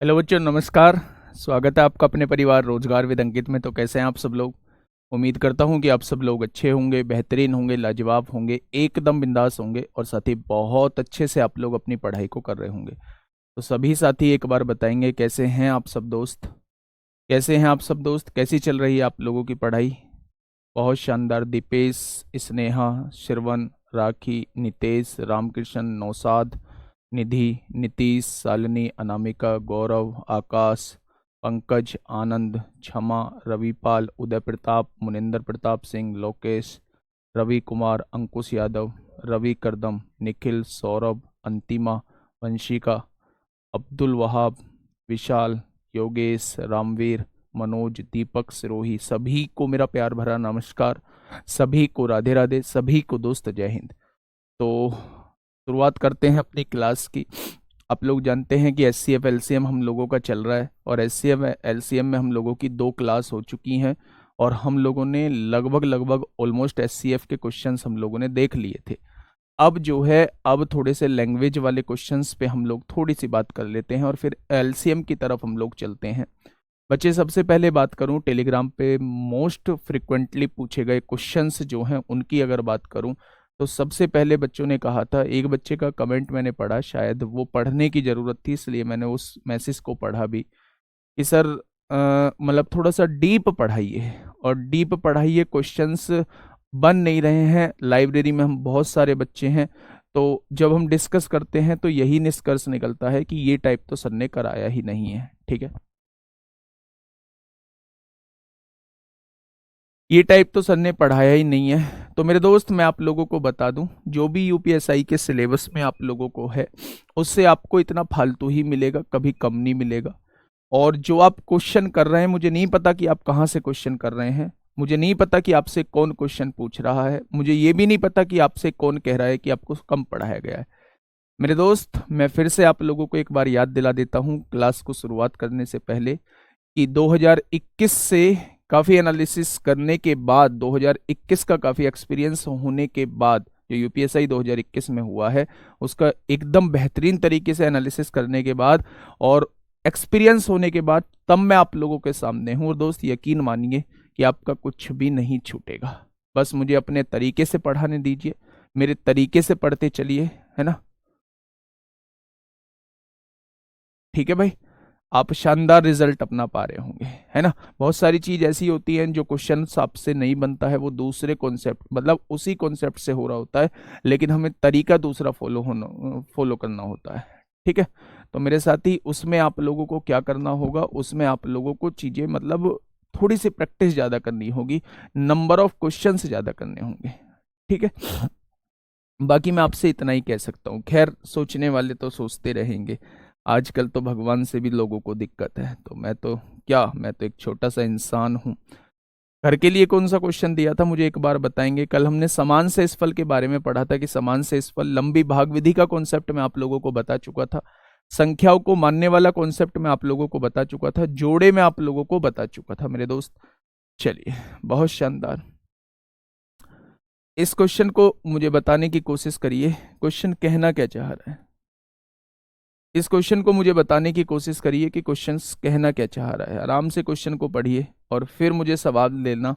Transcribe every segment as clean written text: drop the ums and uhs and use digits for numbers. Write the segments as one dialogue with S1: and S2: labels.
S1: Hello बच्चों, नमस्कार। स्वागत है आपका अपने परिवार रोजगार विद अंकित में। तो कैसे हैं आप सब लोग? उम्मीद करता हूं कि आप सब लोग अच्छे होंगे, बेहतरीन होंगे, लाजवाब होंगे, एकदम बिंदास होंगे और साथ ही बहुत अच्छे से आप लोग अपनी पढ़ाई को कर रहे होंगे। तो सभी साथी एक बार बताएंगे कैसे हैं आप सब दोस्त? कैसे हैं आप सब दोस्त? कैसी चल रही है आप लोगों की पढ़ाई? बहुत शानदार। दीपेश, स्नेहा, श्रवण, राखी, नितेश, रामकृष्ण, नौसाद, निधि, नीतीश, शालिनी, अनामिका, गौरव, आकाश, पंकज, आनंद, क्षमा, रविपाल, उदय प्रताप, मुनिंदर प्रताप सिंह, लोकेश, रवि कुमार, अंकुश यादव, रवि करदम, निखिल, सौरभ, अंतिमा, वंशिका, अब्दुल वहाब, विशाल, योगेश, रामवीर, मनोज, दीपक, सिरोही, सभी को मेरा प्यार भरा नमस्कार। सभी को राधे राधे, सभी को दोस्त जय हिंद। तो शुरुआत करते हैं अपनी क्लास की। आप लोग जानते हैं कि एचसीएफ एलसीएम हम लोगों का चल रहा है और एचसीएफ एलसीएम में हम लोगों की 2 क्लास हो चुकी हैं और हम लोगों ने लगभग ऑलमोस्ट एचसीएफ के क्वेश्चंस हम लोगों ने देख लिए थे। अब जो है, अब थोड़े से लैंग्वेज वाले क्वेश्चंस पे हम लोग थोड़ी सी बात कर लेते हैं और फिर एलसीएम की तरफ हम लोग चलते हैं। बच्चे, सबसे पहले बात करूं टेलीग्राम पे मोस्ट फ्रिक्वेंटली पूछे गए क्वेश्चंस जो हैं उनकी अगर बात करूं तो सबसे पहले बच्चों ने कहा था, एक बच्चे का कमेंट मैंने पढ़ा, शायद वो पढ़ने की ज़रूरत थी इसलिए मैंने उस मैसेज को पढ़ा भी, कि सर मतलब थोड़ा सा डीप पढ़ाइए और डीप पढ़ाइए, क्वेश्चंस बन नहीं रहे हैं। लाइब्रेरी में हम बहुत सारे बच्चे हैं तो जब हम डिस्कस करते हैं तो यही निष्कर्ष निकलता है कि ये टाइप तो सर ने कराया ही नहीं है। ठीक है, ये टाइप तो सर ने पढ़ाया ही नहीं है। तो मेरे दोस्त, मैं आप लोगों को बता दूं, जो भी यूपीएसआई के सिलेबस में आप लोगों को है उससे आपको इतना फालतू ही मिलेगा, कभी कम नहीं मिलेगा। और जो आप क्वेश्चन कर रहे हैं, मुझे नहीं पता कि आप कहाँ से क्वेश्चन कर रहे हैं, मुझे नहीं पता कि आपसे कौन क्वेश्चन पूछ रहा है, मुझे ये भी नहीं पता कि आपसे कौन कह रहा है कि आपको कम पढ़ाया गया है। मेरे दोस्त, मैं फिर से आप लोगों को एक बार याद दिला देता हूँ क्लास को शुरुआत करने से पहले कि 2021 से काफ़ी एनालिसिस करने के बाद, 2021 का काफ़ी एक्सपीरियंस होने के बाद, जो यूपीएसआई 2021 में हुआ है उसका एकदम बेहतरीन तरीके से एनालिसिस करने के बाद और एक्सपीरियंस होने के बाद तब मैं आप लोगों के सामने हूँ। और दोस्त, यकीन मानिए कि आपका कुछ भी नहीं छूटेगा। बस मुझे अपने तरीके से पढ़ाने दीजिए, मेरे तरीके से पढ़ते चलिए, है ना? ठीक है भाई, आप शानदार रिजल्ट अपना पा रहे होंगे, है ना? बहुत सारी चीज ऐसी होती हैं जो क्वेश्चन आपसे नहीं बनता है, वो दूसरे कॉन्सेप्ट, मतलब उसी कॉन्सेप्ट से हो रहा होता है, लेकिन हमें तरीका दूसरा फॉलो करना होता है। ठीक है, तो मेरे साथी, उसमें आप लोगों को क्या करना होगा, उसमें आप लोगों को चीजें मतलब थोड़ी सी प्रैक्टिस ज्यादा करनी होगी, नंबर ऑफ क्वेश्चन ज्यादा करने होंगे। ठीक है, बाकी मैं आपसे इतना ही कह सकता हूँ। खैर, सोचने वाले तो सोचते रहेंगे, आजकल तो भगवान से भी लोगों को दिक्कत है, तो मैं तो क्या, मैं तो एक छोटा सा इंसान हूँ। घर के लिए कौन सा क्वेश्चन दिया था मुझे एक बार बताएंगे? कल हमने समान शेषफल के बारे में पढ़ा था कि समान शेषफल, लंबी भाग विधि का कॉन्सेप्ट मैं आप लोगों को बता चुका था, संख्याओं को मानने वाला कॉन्सेप्ट मैं आप लोगों को बता चुका था, जोड़े में आप लोगों को बता चुका था मेरे दोस्त। चलिए, बहुत शानदार। इस क्वेश्चन को मुझे बताने की कोशिश करिए, क्वेश्चन कहना क्या चाह रहा है। इस क्वेश्चन को मुझे बताने की कोशिश करिए कि क्वेश्चन कहना क्या चाह रहा है। आराम से क्वेश्चन को पढ़िए और फिर मुझे सवाल लेना,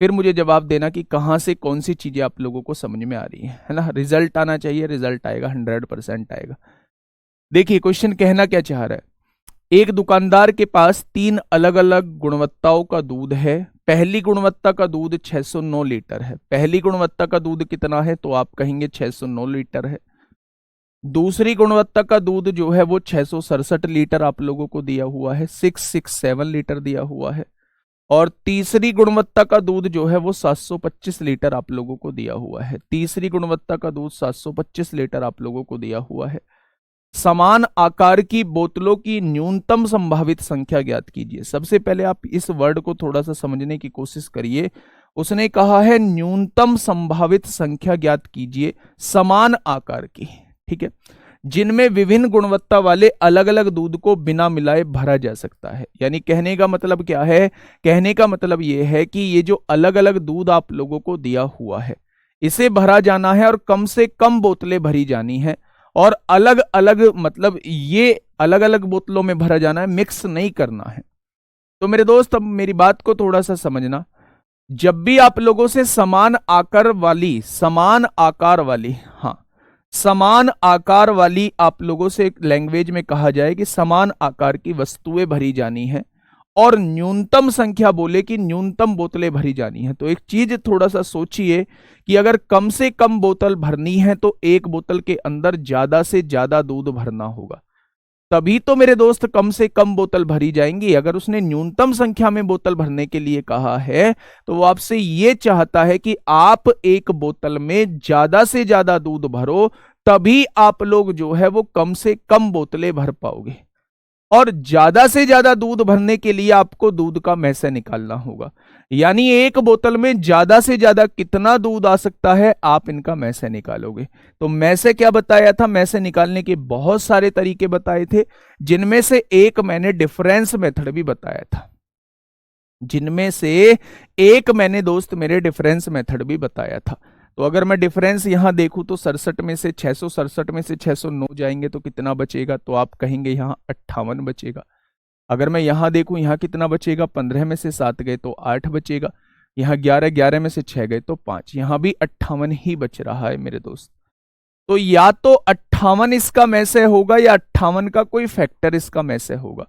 S1: फिर मुझे जवाब देना कि कहाँ से कौन सी चीज़ें आप लोगों को समझ में आ रही है ना? रिजल्ट आना चाहिए, रिजल्ट आएगा, 100% आएगा। देखिए, क्वेश्चन कहना क्या चाह रहा है। एक दुकानदार के पास 3 अलग अलग गुणवत्ताओं का दूध है। पहली गुणवत्ता का दूध 609 लीटर है। पहली गुणवत्ता का दूध कितना है? तो आप कहेंगे 609 लीटर है। दूसरी गुणवत्ता का दूध जो है वो 667 लीटर आप लोगों को दिया हुआ है, 667 लीटर दिया हुआ है। और तीसरी गुणवत्ता का दूध जो है वो 725 लीटर आप लोगों को दिया हुआ है। तीसरी गुणवत्ता का दूध 725 लीटर आप लोगों को दिया हुआ है। समान आकार की बोतलों की न्यूनतम संभावित संख्या ज्ञात कीजिए। सबसे पहले आप इस वर्ड को थोड़ा सा समझने की कोशिश करिए। उसने कहा है न्यूनतम संभावित संख्या ज्ञात कीजिए समान आकार की, ठीक है, जिनमें विभिन्न गुणवत्ता वाले अलग अलग दूध को बिना मिलाए भरा जा सकता है। यानी कहने का मतलब क्या है? कहने का मतलब यह है कि ये जो अलग अलग दूध आप लोगों को दिया हुआ है, इसे भरा जाना है और कम से कम बोतलें भरी जानी है। और अलग अलग मतलब ये अलग अलग बोतलों में भरा जाना है, मिक्स नहीं करना है। तो मेरे दोस्त अब मेरी बात को थोड़ा सा समझना, जब भी आप लोगों से समान आकार वाली, हाँ, समान आकार वाली आप लोगों से एक लैंग्वेज में कहा जाए कि समान आकार की वस्तुएं भरी जानी है और न्यूनतम संख्या बोले कि न्यूनतम बोतलें भरी जानी है, तो एक चीज थोड़ा सा सोचिए कि अगर कम से कम बोतल भरनी है तो एक बोतल के अंदर ज्यादा से ज्यादा दूध भरना होगा, तभी तो मेरे दोस्त कम से कम बोतल भरी जाएंगी। अगर उसने न्यूनतम संख्या में बोतल भरने के लिए कहा है तो वो आपसे ये चाहता है कि आप एक बोतल में ज्यादा से ज्यादा दूध भरो, तभी आप लोग जो है वो कम से कम बोतलें भर पाओगे। और ज्यादा से ज्यादा दूध भरने के लिए आपको दूध का मैसे निकालना होगा, यानी एक बोतल में ज्यादा से ज्यादा कितना दूध आ सकता है आप इनका मैसे निकालोगे। तो मैसे क्या बताया था, मैसे निकालने के बहुत सारे तरीके बताए थे, जिनमें से एक मैंने डिफरेंस मेथड भी बताया था, जिनमें से एक मैंने दोस्त मेरे डिफरेंस मेथड भी बताया था। तो अगर मैं डिफरेंस यहां देखूं तो 67 में से 667 में से 609 जाएंगे तो कितना बचेगा, तो आप कहेंगे यहां 58 बचेगा। अगर मैं यहां देखूं यहां कितना बचेगा, 15 में से 7 गए तो 8 बचेगा, यहां 11, 11 में से 6 गए तो 5, यहां भी 58 ही बच रहा है मेरे दोस्त। तो या तो 58 इसका में से होगा या 58 का कोई फैक्टर इसका में से होगा।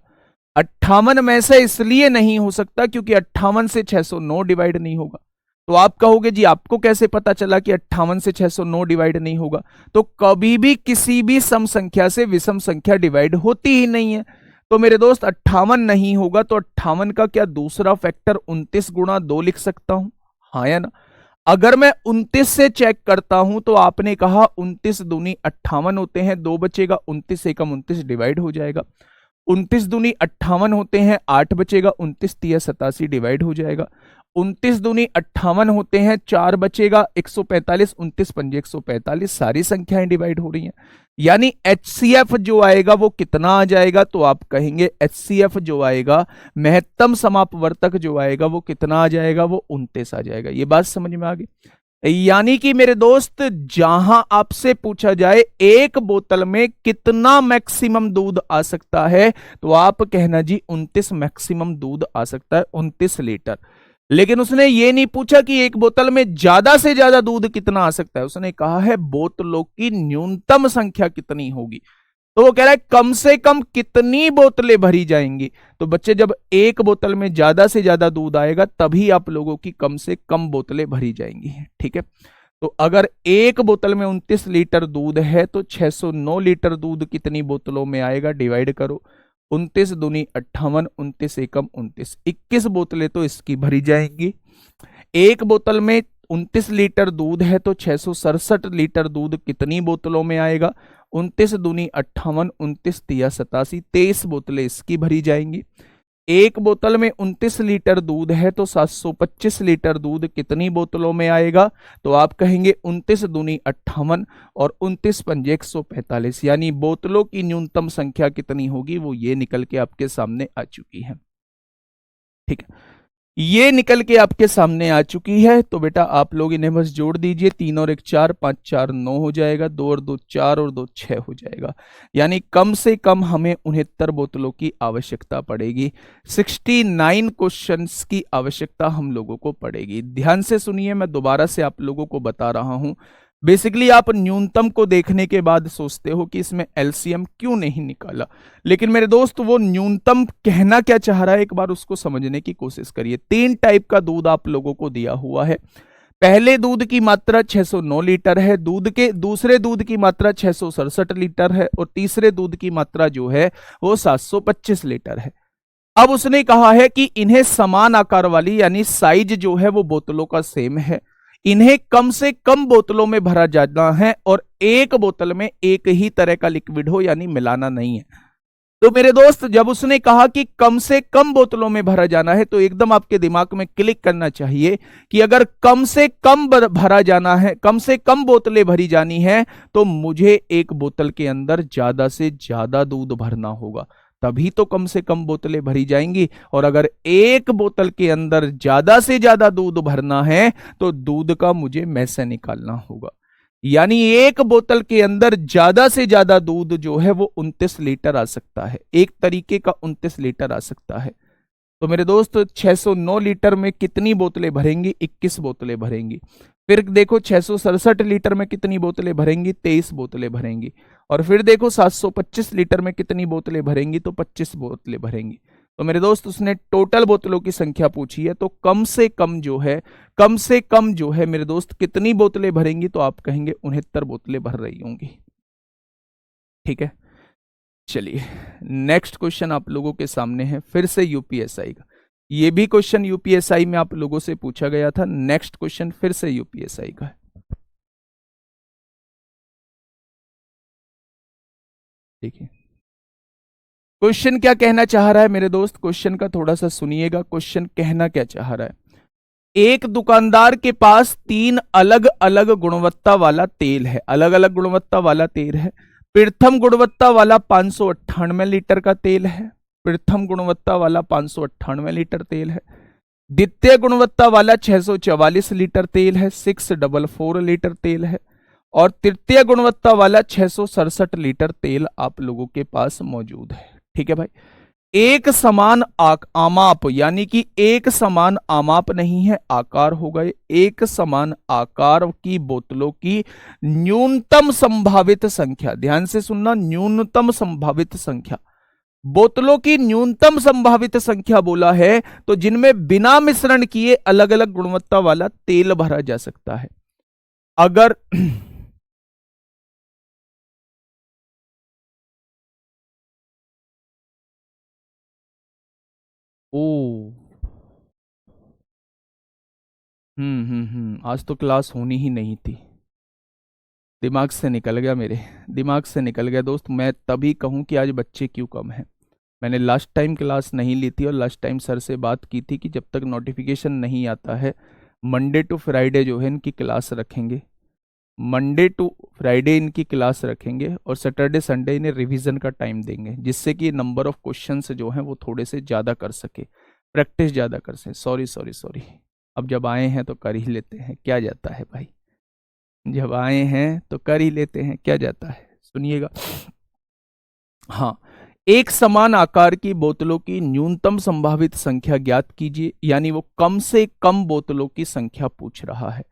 S1: 58 में से इसलिए नहीं हो सकता क्योंकि 58 से 609 डिवाइड नहीं होगा। तो आप कहोगे जी आपको कैसे पता चला कि 58 से 609 डिवाइड नहीं होगा, तो कभी भी किसी भी सम संख्या से विषम संख्या डिवाइड होती ही नहीं है। तो मेरे दोस्त 58 नहीं होगा तो 58 का क्या दूसरा फैक्टर 29 गुणा 2 लिख सकता हूं, हाँ या ना। अगर मैं 29 से चेक करता हूं तो आपने कहा 29 दूनी 58 होते हैं, 2 बचेगा, 29 एकम 29 डिवाइड हो जाएगा। 29 दूनी 58 होते हैं, 8 बचेगा, 29 तिया 87 डिवाइड हो जाएगा। 29 दूनी 58 होते हैं, 4 बचेगा, 145, 29 पंजे 145, सारी संख्याएं डिवाइड हो रही हैं। यानी HCF जो आएगा वो कितना आ जाएगा, तो आप कहेंगे HCF जो आएगा, महत्तम समापवर्तक जो आएगा वो कितना आ जाएगा, वो 29 आ जाएगा। ये बात समझ में आ गई। यानी कि मेरे दोस्त जहां आपसे पूछा जाए एक बोतल में कितना मैक्सिमम दूध आ सकता है, तो आप कहना जी 29 मैक्सिमम दूध आ सकता है, 29 लीटर। लेकिन उसने ये नहीं पूछा कि एक बोतल में ज्यादा से ज्यादा दूध कितना आ सकता है, उसने कहा है बोतलों की न्यूनतम संख्या कितनी होगी। तो वो कह रहा है कम से कम कितनी बोतलें भरी जाएंगी। तो बच्चे जब एक बोतल में ज्यादा से ज्यादा दूध आएगा तभी आप लोगों की कम से कम बोतलें भरी जाएंगी, ठीक है। तो अगर एक बोतल में 29 लीटर दूध है तो 609 लीटर दूध कितनी बोतलों में आएगा, डिवाइड करो, 29 दूनी 58, 29 एकम 29, 21 बोतलें तो इसकी भरी जाएंगी। एक बोतल में 29 लीटर दूध है तो 667 लीटर दूध कितनी बोतलों में आएगा, 29 दूनी 58, 29 तिया 87, 23 बोतलें इसकी भरी जाएंगी। एक बोतल में 29 लीटर दूध है तो 725 लीटर दूध कितनी बोतलों में आएगा, तो आप कहेंगे 29 दूनी 58 और 29 पंजे 145, यानी बोतलों की न्यूनतम संख्या कितनी होगी वो ये निकल के आपके सामने आ चुकी है, ठीक है। ये निकल के आपके सामने आ चुकी है। तो बेटा आप लोग इन्हें बस जोड़ दीजिए, 3 और 1 4, 5 4 9 हो जाएगा, 2 और 2 4 और 2 6 हो जाएगा। यानी कम से कम हमें 69 बोतलों की आवश्यकता पड़ेगी, 69 क्वेश्चंस की आवश्यकता हम लोगों को पड़ेगी। ध्यान से सुनिए, मैं दोबारा से आप लोगों को बता रहा हूं। बेसिकली आप न्यूनतम को देखने के बाद सोचते हो कि इसमें एलसीएम क्यों नहीं निकाला, लेकिन मेरे दोस्त वो न्यूनतम कहना क्या चाह रहा है एक बार उसको समझने की कोशिश करिए। 3 टाइप का दूध आप लोगों को दिया हुआ है। पहले दूध की मात्रा 609 लीटर है, दूसरे दूध की मात्रा 667 लीटर है और तीसरे दूध की मात्रा जो है वो 725 लीटर है। अब उसने कहा है कि इन्हें समान आकार वाली यानी साइज जो है वो बोतलों का सेम है, इन्हें कम से कम बोतलों में भरा जाना है और एक बोतल में एक ही तरह का लिक्विड हो यानी मिलाना नहीं है। तो मेरे दोस्त जब उसने कहा कि कम से कम बोतलों में भरा जाना है तो एकदम आपके दिमाग में क्लिक करना चाहिए कि अगर कम से कम भरा जाना है, कम से कम बोतलें भरी जानी है तो मुझे एक बोतल के अंदर ज्यादा से ज्यादा दूध भरना होगा, तभी तो कम से कम बोतलें भरी जाएंगी। और अगर एक बोतल के अंदर ज्यादा से ज्यादा दूध भरना है तो दूध का मुझे मैसे निकालना होगा। यानी एक बोतल के अंदर ज्यादा से ज्यादा दूध जो है वो 29 लीटर आ सकता है, एक तरीके का 29 लीटर आ सकता है। तो मेरे दोस्त 609 लीटर में कितनी बोतलें भरेंगी? 21 बोतलें भरेंगी। फिर देखो 667 लीटर में कितनी बोतलें भरेंगी? 23 बोतलें भरेंगी। और फिर देखो 725 लीटर में कितनी बोतलें भरेंगी? तो 25 बोतलें भरेंगी। तो मेरे दोस्त उसने टोटल बोतलों की संख्या पूछी है, तो कम से कम जो है, कम से कम जो है मेरे दोस्त कितनी बोतलें भरेंगी? तो आप कहेंगे 69 बोतलें भर रही होंगी। ठीक है, चलिए नेक्स्ट क्वेश्चन आप लोगों के सामने है, फिर से यूपीएसआई का। ये भी क्वेश्चन यूपीएसआई में आप लोगों से पूछा गया था। नेक्स्ट क्वेश्चन फिर से यूपीएसआई का है। देखिए क्वेश्चन क्या कहना चाह रहा है मेरे दोस्त, क्वेश्चन का थोड़ा सा सुनिएगा। क्वेश्चन कहना क्या चाह रहा है, एक दुकानदार के पास 3 अलग अलग गुणवत्ता वाला तेल है, अलग अलग गुणवत्ता वाला तेल है। प्रथम गुणवत्ता वाला 598 लीटर का तेल है, प्रथम गुणवत्ता वाला 598 लीटर तेल है। द्वितीय गुणवत्ता वाला 644 लीटर तेल है, 644 लीटर तेल है। और तृतीय गुणवत्ता वाला 667 लीटर तेल आप लोगों के पास मौजूद है। ठीक है भाई, एक समान आमाप, यानी कि एक समान आमाप नहीं है, आकार हो गए। एक समान आकार की बोतलों की न्यूनतम संभावित संख्या, ध्यान से सुनना, न्यूनतम संभावित संख्या, बोतलों की न्यूनतम संभावित संख्या बोला है, तो जिनमें बिना मिश्रण किए अलग अलग गुणवत्ता वाला तेल भरा जा सकता है। अगर ओ आज तो क्लास होनी ही नहीं थी, दिमाग से निकल गया, मेरे दिमाग से निकल गया दोस्त। मैं तभी कहूं कि आज बच्चे क्यों कम हैं। मैंने लास्ट टाइम क्लास नहीं ली थी और लास्ट टाइम सर से बात की थी कि जब तक नोटिफिकेशन नहीं आता है मंडे टू फ्राइडे जो है इनकी क्लास रखेंगे, मंडे टू फ्राइडे इनकी क्लास रखेंगे और सैटरडे संडे इन्हें रिवीजन का टाइम देंगे, जिससे कि नंबर ऑफ क्वेश्चंस जो हैं वो थोड़े से ज़्यादा कर सके, प्रैक्टिस ज़्यादा कर सके। सॉरी सॉरी सॉरी, अब जब आए हैं तो कर ही लेते हैं, क्या जाता है भाई, जब आए हैं तो कर ही लेते हैं, क्या जाता है। सुनिएगा, हाँ, एक समान आकार की बोतलों की न्यूनतम संभावित संख्या ज्ञात कीजिए, यानी वो कम से कम बोतलों की संख्या पूछ रहा है।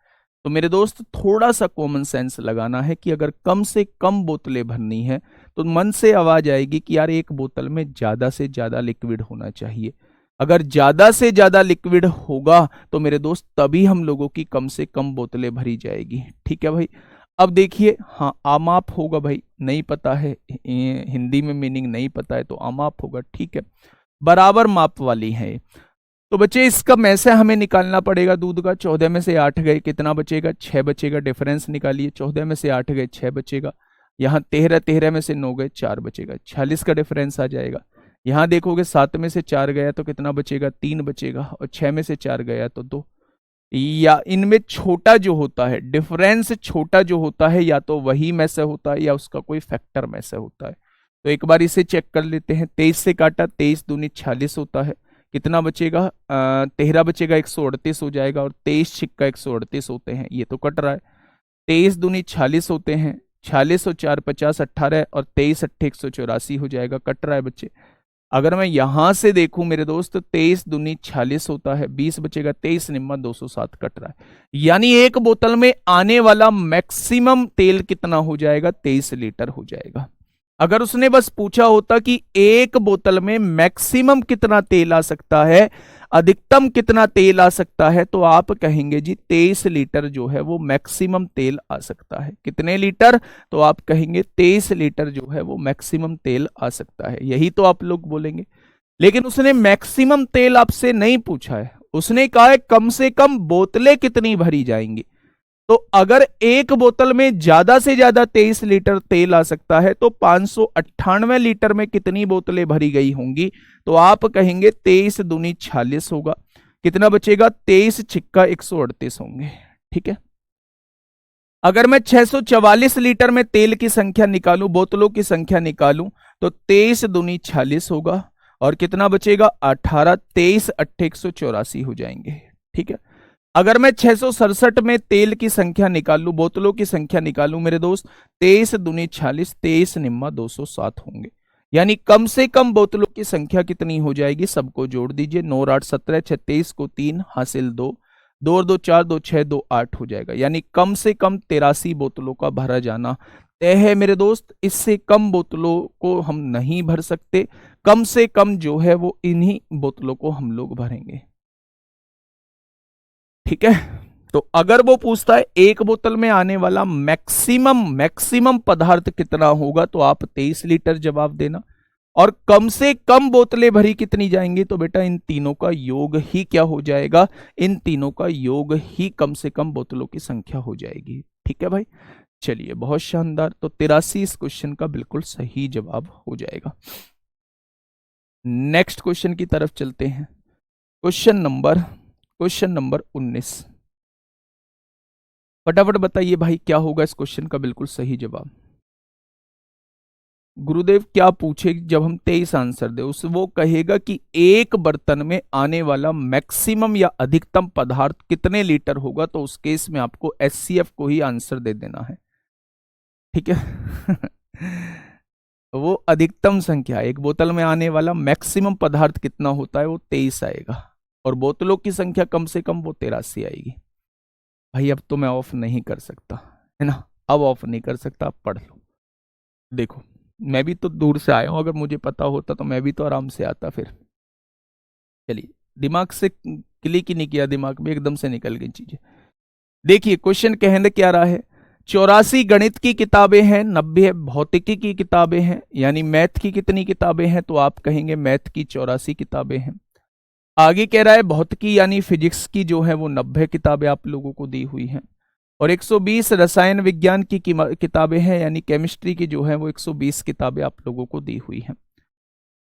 S1: तो मेरे दोस्त थोड़ा सा कॉमन सेंस लगाना है कि अगर कम से कम बोतलें भरनी है तो मन से आवाज आएगी कि यार एक बोतल में ज्यादा से ज्यादा लिक्विड होना चाहिए। अगर ज्यादा से ज्यादा लिक्विड होगा तो मेरे दोस्त तभी हम लोगों की कम से कम बोतलें भरी जाएगी। ठीक है भाई, अब देखिए, हाँ आमाप होगा भाई, नहीं पता है, हिंदी में मीनिंग नहीं पता है तो आमाप होगा। ठीक है, बराबर माप वाली है। तो बच्चे इसका मैसे हमें निकालना पड़ेगा दूध का। 14 में से 8 गए, कितना बचेगा? 6 बचेगा। डिफरेंस निकालिए, 14 में से 8 गए 6 बचेगा। यहाँ 13, 13 में से 9 गए 4 बचेगा, 46 का डिफरेंस आ जाएगा। यहाँ देखोगे 7 में से 4 गया तो कितना बचेगा? 3 बचेगा। और 6 में से 4 गया तो 2। या इनमें छोटा जो होता है, डिफरेंस छोटा जो होता है, या तो वही में से होता है या उसका कोई फैक्टर में से होता है। तो एक बार इसे चेक कर लेते हैं। 23 से काटा, 23 दूनी 46 होता है, कितना बचेगा? 13 बचेगा, 138 हो जाएगा। और 23 छिक्का 138 होते हैं, ये तो कट रहा है। 23 दूनी 46 होते हैं, 46 और 4 50, 18 और 23 अट्ठे 184 हो जाएगा, कट रहा है बच्चे। अगर मैं यहां से देखूं मेरे दोस्त, 23 दूनी 46 होता है, 20 बचेगा, 23 निम्मा 207 कट रहा है। यानी एक बोतल में आने वाला मैक्सिमम तेल कितना हो जाएगा? 23 लीटर हो जाएगा। अगर उसने बस पूछा होता कि एक बोतल में मैक्सिमम कितना तेल आ सकता है, अधिकतम कितना तेल आ सकता है, तो आप कहेंगे जी 23 लीटर जो है वो मैक्सिमम तेल आ सकता है। कितने लीटर? तो आप कहेंगे 23 लीटर जो है वो मैक्सिमम तेल आ सकता है, यही तो आप लोग बोलेंगे। लेकिन उसने मैक्सिमम तेल आपसे नहीं पूछा है, उसने कहा है कम से कम बोतलें कितनी भरी जाएंगी। तो अगर एक बोतल में ज्यादा से ज्यादा 23 लीटर तेल आ सकता है तो 598 लीटर में कितनी बोतलें भरी गई होंगी? तो आप कहेंगे 23 दूनी 46 होगा, कितना बचेगा? 23 छिक्का 138 होंगे। ठीक है, अगर मैं 644 लीटर में तेल की संख्या निकालूं, बोतलों की संख्या निकालूं, तो 23 दूनी 46 होगा और कितना बचेगा? 18, 23 अट्ठे 184 हो जाएंगे। ठीक है, अगर मैं 667 में तेल की संख्या निकालू, बोतलों की संख्या निकालू मेरे दोस्त, 23 दूनी 46, 23 निम्मा 207 होंगे। यानी कम से कम बोतलों की संख्या कितनी हो जाएगी, सबको जोड़ दीजिए, 9 8 17, 23 को 3 हासिल 2, 2 और 2 4, 2 6, 2 8 हो जाएगा। यानी कम से कम 83 बोतलों का भरा जाना तय है मेरे दोस्त। इससे कम बोतलों को हम नहीं भर सकते, कम से कम जो है वो इन्हीं बोतलों को हम लोग भरेंगे। ठीक है, तो अगर वो पूछता है एक बोतल में आने वाला मैक्सिमम पदार्थ कितना होगा, तो आप 23 लीटर जवाब देना। और कम से कम बोतलें भरी कितनी जाएंगी, तो बेटा इन तीनों का योग ही क्या हो जाएगा, इन तीनों का योग ही कम से कम बोतलों की संख्या हो जाएगी। ठीक है भाई, चलिए बहुत शानदार। तो 83 इस क्वेश्चन का बिल्कुल सही जवाब हो जाएगा। नेक्स्ट क्वेश्चन की तरफ चलते हैं। Question number 19। फटाफट बताइए भाई क्या होगा इस क्वेश्चन का बिल्कुल सही जवाब। गुरुदेव क्या पूछे, जब हम 23 आंसर दे उस वो कहेगा कि एक बर्तन में आने वाला मैक्सिमम या अधिकतम पदार्थ कितने लीटर होगा, तो उस केस में आपको एचसीएफ को ही आंसर दे देना है। ठीक है वो अधिकतम संख्या, एक बोतल में आने वाला मैक्सिमम पदार्थ कितना होता है, वो 23 आएगा, और बोतलों की संख्या कम से कम वो 83 आएगी। भाई अब तो मैं ऑफ नहीं कर सकता है ना, अब ऑफ नहीं कर सकता, आप पढ़ लो। देखो मैं भी तो दूर से आया हूं, अगर मुझे पता होता तो मैं भी तो आराम से आता फिर। चलिए, दिमाग से क्लिक ही नहीं किया, दिमाग में एकदम से निकल गई चीजें। देखिए क्वेश्चन कहने क्या रहा है, 84 गणित की किताबें हैं, 90 भौतिकी की किताबें हैं, यानी मैथ की कितनी किताबें हैं, तो आप कहेंगे मैथ की 84 किताबें हैं। आगे कह रहा है भौतिकी यानी फिजिक्स की जो है वो 90 किताबें आप लोगों को दी हुई हैं, और 120 रसायन विज्ञान की किताबें हैं, यानी केमिस्ट्री की जो है वो 120 किताबें आप लोगों को दी हुई हैं।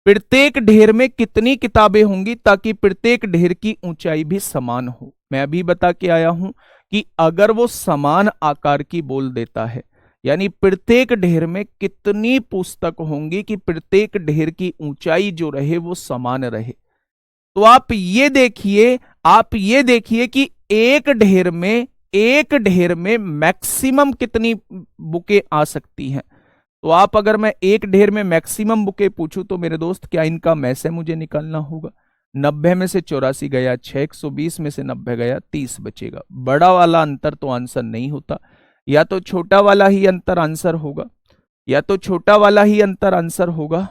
S1: प्रत्येक ढेर में कितनी किताबें होंगी, ताकि प्रत्येक ढेर की ऊंचाई भी समान हो। मैं अभी बता के आया हूं कि अगर वो समान आकार की बोल देता है, यानी प्रत्येक ढेर में कितनी पुस्तक होंगी कि प्रत्येक ढेर की ऊंचाई जो रहे वो समान रहे, तो आप ये देखिए कि एक ढेर में मैक्सिमम कितनी बुकें आ सकती हैं। तो आप अगर मैं एक ढेर में मैक्सिमम बुकें पूछूं, तो मेरे दोस्त क्या इनका में से मुझे निकालना होगा। 90 में से 84 गया 6, 120 में से 90 गया 30 बचेगा। बड़ा वाला अंतर तो आंसर नहीं होता, या तो छोटा वाला ही अंतर आंसर होगा, या तो छोटा वाला ही अंतर आंसर होगा,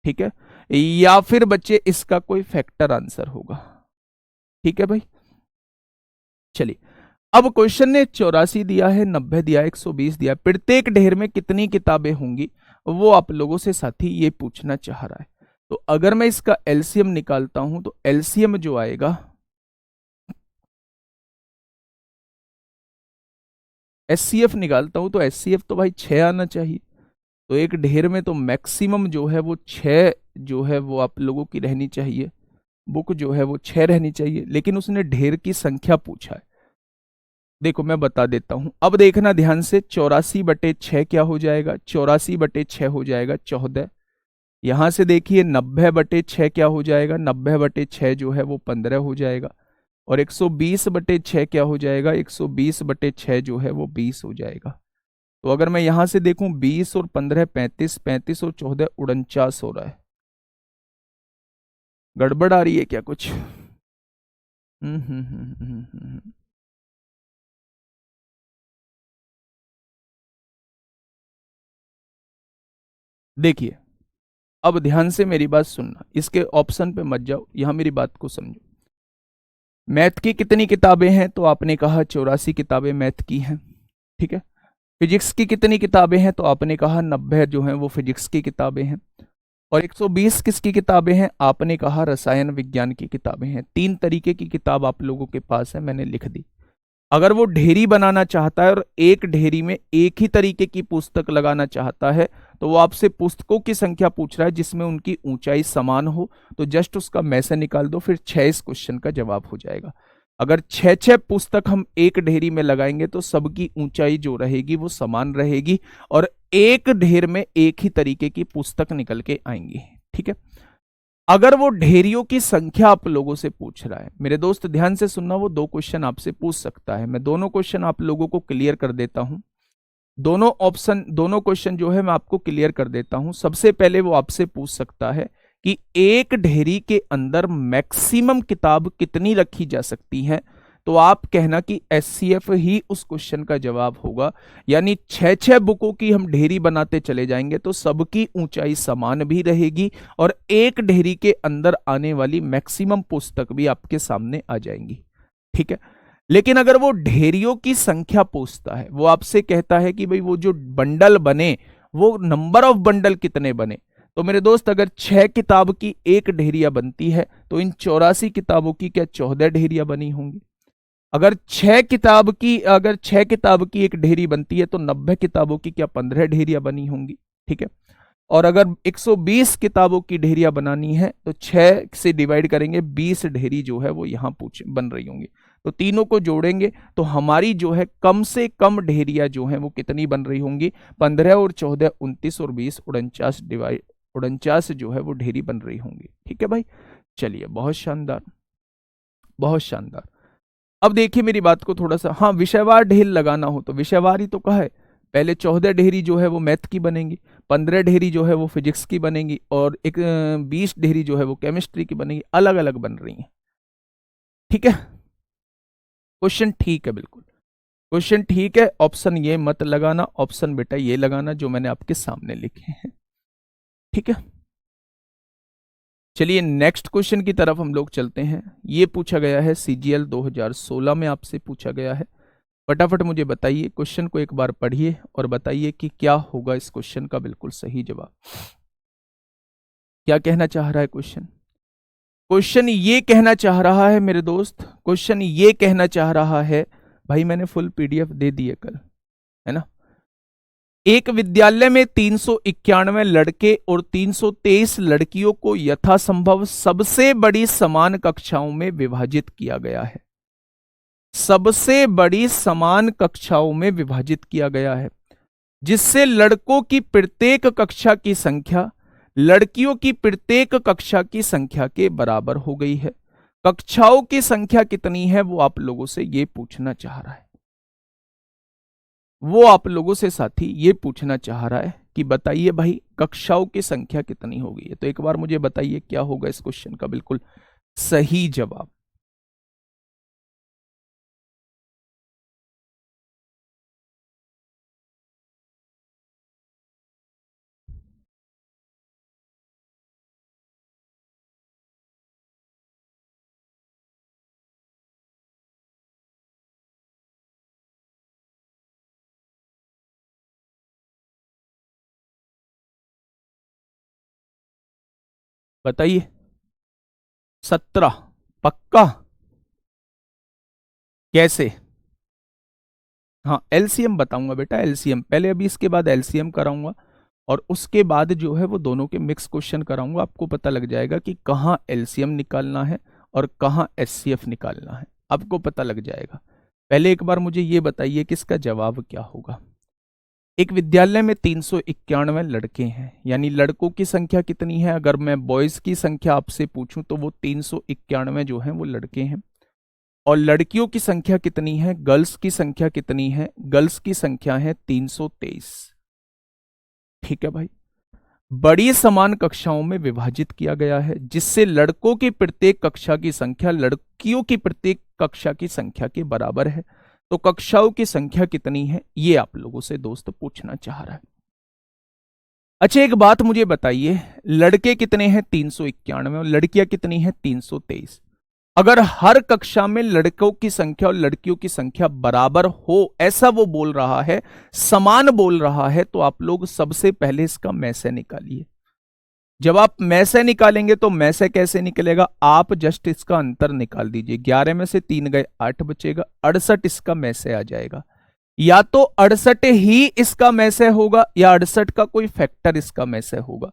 S1: ठीक है, या फिर बच्चे इसका कोई फैक्टर आंसर होगा। ठीक है भाई, चलिए अब क्वेश्चन ने 84 दिया है, 90 दिया है, 120 दिया है, प्रत्येक ढेर में कितनी किताबें होंगी वो आप लोगों से साथी ये पूछना चाह रहा है। तो अगर मैं इसका एलसीएम निकालता हूं, तो एलसीएम जो आएगा, एचसीएफ निकालता हूं तो एचसीएफ तो भाई 6 आना चाहिए। तो एक ढेर में तो मैक्सिमम जो है वो 6 जो है वो आप लोगों की रहनी चाहिए, बुक जो है वो 6 रहनी चाहिए, लेकिन उसने ढेर की संख्या पूछा है। देखो मैं बता देता हूं, अब देखना ध्यान से, 84/6 क्या हो जाएगा, 84/6 हो जाएगा 14। यहां से देखिए 90/6 क्या हो जाएगा, 90/6 जो है वो 15 हो जाएगा, और 120/6 क्या हो जाएगा, 120/6 जो है वो 20 हो जाएगा। तो अगर मैं यहां से देखूं 20 और 15 35, 35 और 14 49 हो रहा है। गड़बड़ आ रही है क्या कुछ? देखिए अब ध्यान से मेरी बात सुनना, इसके ऑप्शन पे मत जाओ, यहां मेरी बात को समझो। मैथ की कितनी किताबें हैं, तो आपने कहा 84 किताबें मैथ की हैं, ठीक है। फिजिक्स की कितनी किताबें हैं, तो आपने कहा 90 जो हैं वो फिजिक्स की किताबें हैं, और 120 किसकी किताबें हैं, आपने कहा रसायन विज्ञान की किताबें हैं। 3 तरीके की किताब आप लोगों के पास है, मैंने लिख दी। अगर वो ढेरी बनाना चाहता है और एक ढेरी में एक ही तरीके की पुस्तक लगाना चाहता है, तो वो आपसे पुस्तकों की संख्या पूछ रहा है जिसमें उनकी ऊंचाई समान हो, तो जस्ट उसका में से निकाल दो, फिर 6 इस क्वेश्चन का जवाब हो जाएगा। अगर 6 पुस्तक हम एक ढेरी में लगाएंगे तो सबकी ऊंचाई जो रहेगी वो समान रहेगी, और एक ढेर में एक ही तरीके की पुस्तक निकल के आएंगी। ठीक है, अगर वो ढेरियों की संख्या आप लोगों से पूछ रहा है, मेरे दोस्त ध्यान से सुनना, वो दो क्वेश्चन आपसे पूछ सकता है। मैं दोनों क्वेश्चन आप लोगों को क्लियर कर देता हूं। दोनों क्वेश्चन जो है मैं आपको क्लियर कर देता हूं। सबसे पहले वो आपसे पूछ सकता है कि एक ढेरी के अंदर मैक्सिमम किताब कितनी रखी जा सकती है। तो आप कहना कि एचसीएफ ही उस क्वेश्चन का जवाब होगा। यानी 6-6 बुकों की हम ढेरी बनाते चले जाएंगे तो सबकी ऊंचाई समान भी रहेगी और एक ढेरी के अंदर आने वाली मैक्सिमम पुस्तक भी आपके सामने आ जाएंगी। ठीक है। लेकिन अगर वो ढेरियों की संख्या पूछता है, वो आपसे कहता है कि भाई वो जो बंडल बने, वो नंबर ऑफ बंडल कितने बने, तो मेरे दोस्त अगर 6 किताब की एक ढेरिया बनती है तो इन 84 किताबों की क्या 14 ढेरिया बनी होंगी। अगर 6 किताब की एक ढेरी बनती है तो 90 किताबों की क्या 15 ढेरिया बनी होंगी। ठीक है। और अगर 120 किताबों की ढेरिया बनानी है तो 6 से डिवाइड करेंगे, 20 ढेरी जो है वो यहां बन रही होंगी। तो तीनों को जोड़ेंगे तो हमारी जो है कम से कम ढेरिया जो है वो कितनी बन रही होंगी, 15 और 14 29 और 20 49 जो है वो ढेरी बन रही होंगी। ठीक है भाई, चलिए, बहुत शानदार, बहुत शानदार। अब देखिए मेरी बात को थोड़ा सा, हाँ, विषयवार ढेर लगाना हो तो विषयवार ही तो कहा है। पहले 14 ढेरी जो है वो मैथ की बनेंगी, 15 ढेरी जो है वो फिजिक्स की बनेगी और 20 ढेरी जो है वो केमिस्ट्री की बनेगी। अलग अलग बन रही हैं। ठीक है, क्वेश्चन ठीक है, बिल्कुल क्वेश्चन ठीक है। ऑप्शन ये मत लगाना, ऑप्शन बेटा ये लगाना जो मैंने आपके सामने लिखे हैं। ठीक है, चलिए नेक्स्ट क्वेश्चन की तरफ हम लोग चलते हैं। ये पूछा गया है सीजीएल 2016 में आपसे पूछा गया है। फटाफट मुझे बताइए, क्वेश्चन को एक बार पढ़िए और बताइए कि क्या होगा इस क्वेश्चन का बिल्कुल सही जवाब। क्या कहना चाह रहा है क्वेश्चन? क्वेश्चन ये कहना चाह रहा है मेरे दोस्त, क्वेश्चन ये कहना चाह रहा है, भाई मैंने फुल पीडीएफ दे दी है कल, है ना। एक विद्यालय में 391 लड़के और 323 लड़कियों को यथासंभव सबसे बड़ी समान कक्षाओं में विभाजित किया गया है। सबसे बड़ी समान कक्षाओं में विभाजित किया गया है, जिससे लड़कों की प्रत्येक कक्षा की संख्या लड़कियों की प्रत्येक कक्षा की संख्या के बराबर हो गई है। कक्षाओं की संख्या कितनी है वो आप लोगों से ये पूछना चाह रहा है। वो आप लोगों से साथी ये पूछना चाह रहा है कि बताइए भाई कक्षाओं की संख्या कितनी होगी। तो एक बार मुझे बताइए क्या होगा इस क्वेश्चन का बिल्कुल सही जवाब। बताइए, 17 पक्का? कैसे? हाँ, एलसीएम बताऊंगा बेटा, एलसीएम पहले, अभी इसके बाद एलसीएम कराऊंगा और उसके बाद जो है वो दोनों के मिक्स क्वेश्चन कराऊंगा। आपको पता लग जाएगा कि कहाँ एलसीएम निकालना है और कहाँ एचसीएफ निकालना है, आपको पता लग जाएगा। पहले एक बार मुझे ये बताइए कि इसका जवाब क्या होगा। एक विद्यालय में 391 लड़के हैं, यानी लड़कों की संख्या कितनी है? अगर मैं बॉयज की संख्या आपसे पूछूं तो वो 391 जो है वो लड़के हैं। और लड़कियों की संख्या कितनी है? गर्ल्स की संख्या कितनी है? गर्ल्स की संख्या है 323। ठीक है भाई, बड़ी समान कक्षाओं में विभाजित किया गया है, जिससे लड़कों की प्रत्येक कक्षा की संख्या लड़कियों की प्रत्येक कक्षा की संख्या के बराबर है। तो कक्षाओं की संख्या कितनी है ये आप लोगों से दोस्त पूछना चाह रहा है। अच्छा एक बात मुझे बताइए, लड़के कितने हैं? 391 और लड़कियां कितनी हैं? 323। अगर हर कक्षा में लड़कों की संख्या और लड़कियों की संख्या बराबर हो, ऐसा वो बोल रहा है, समान बोल रहा है, तो आप लोग सबसे पहले इसका में से निकालिए। जब आप में से निकालेंगे तो में से कैसे निकलेगा? आप जस्ट इसका अंतर निकाल दीजिए। 11 में से 3 गए 8 बचेगा, 68 इसका में से आ जाएगा। या तो 68 ही इसका में से होगा या 68 का कोई फैक्टर इसका में से होगा।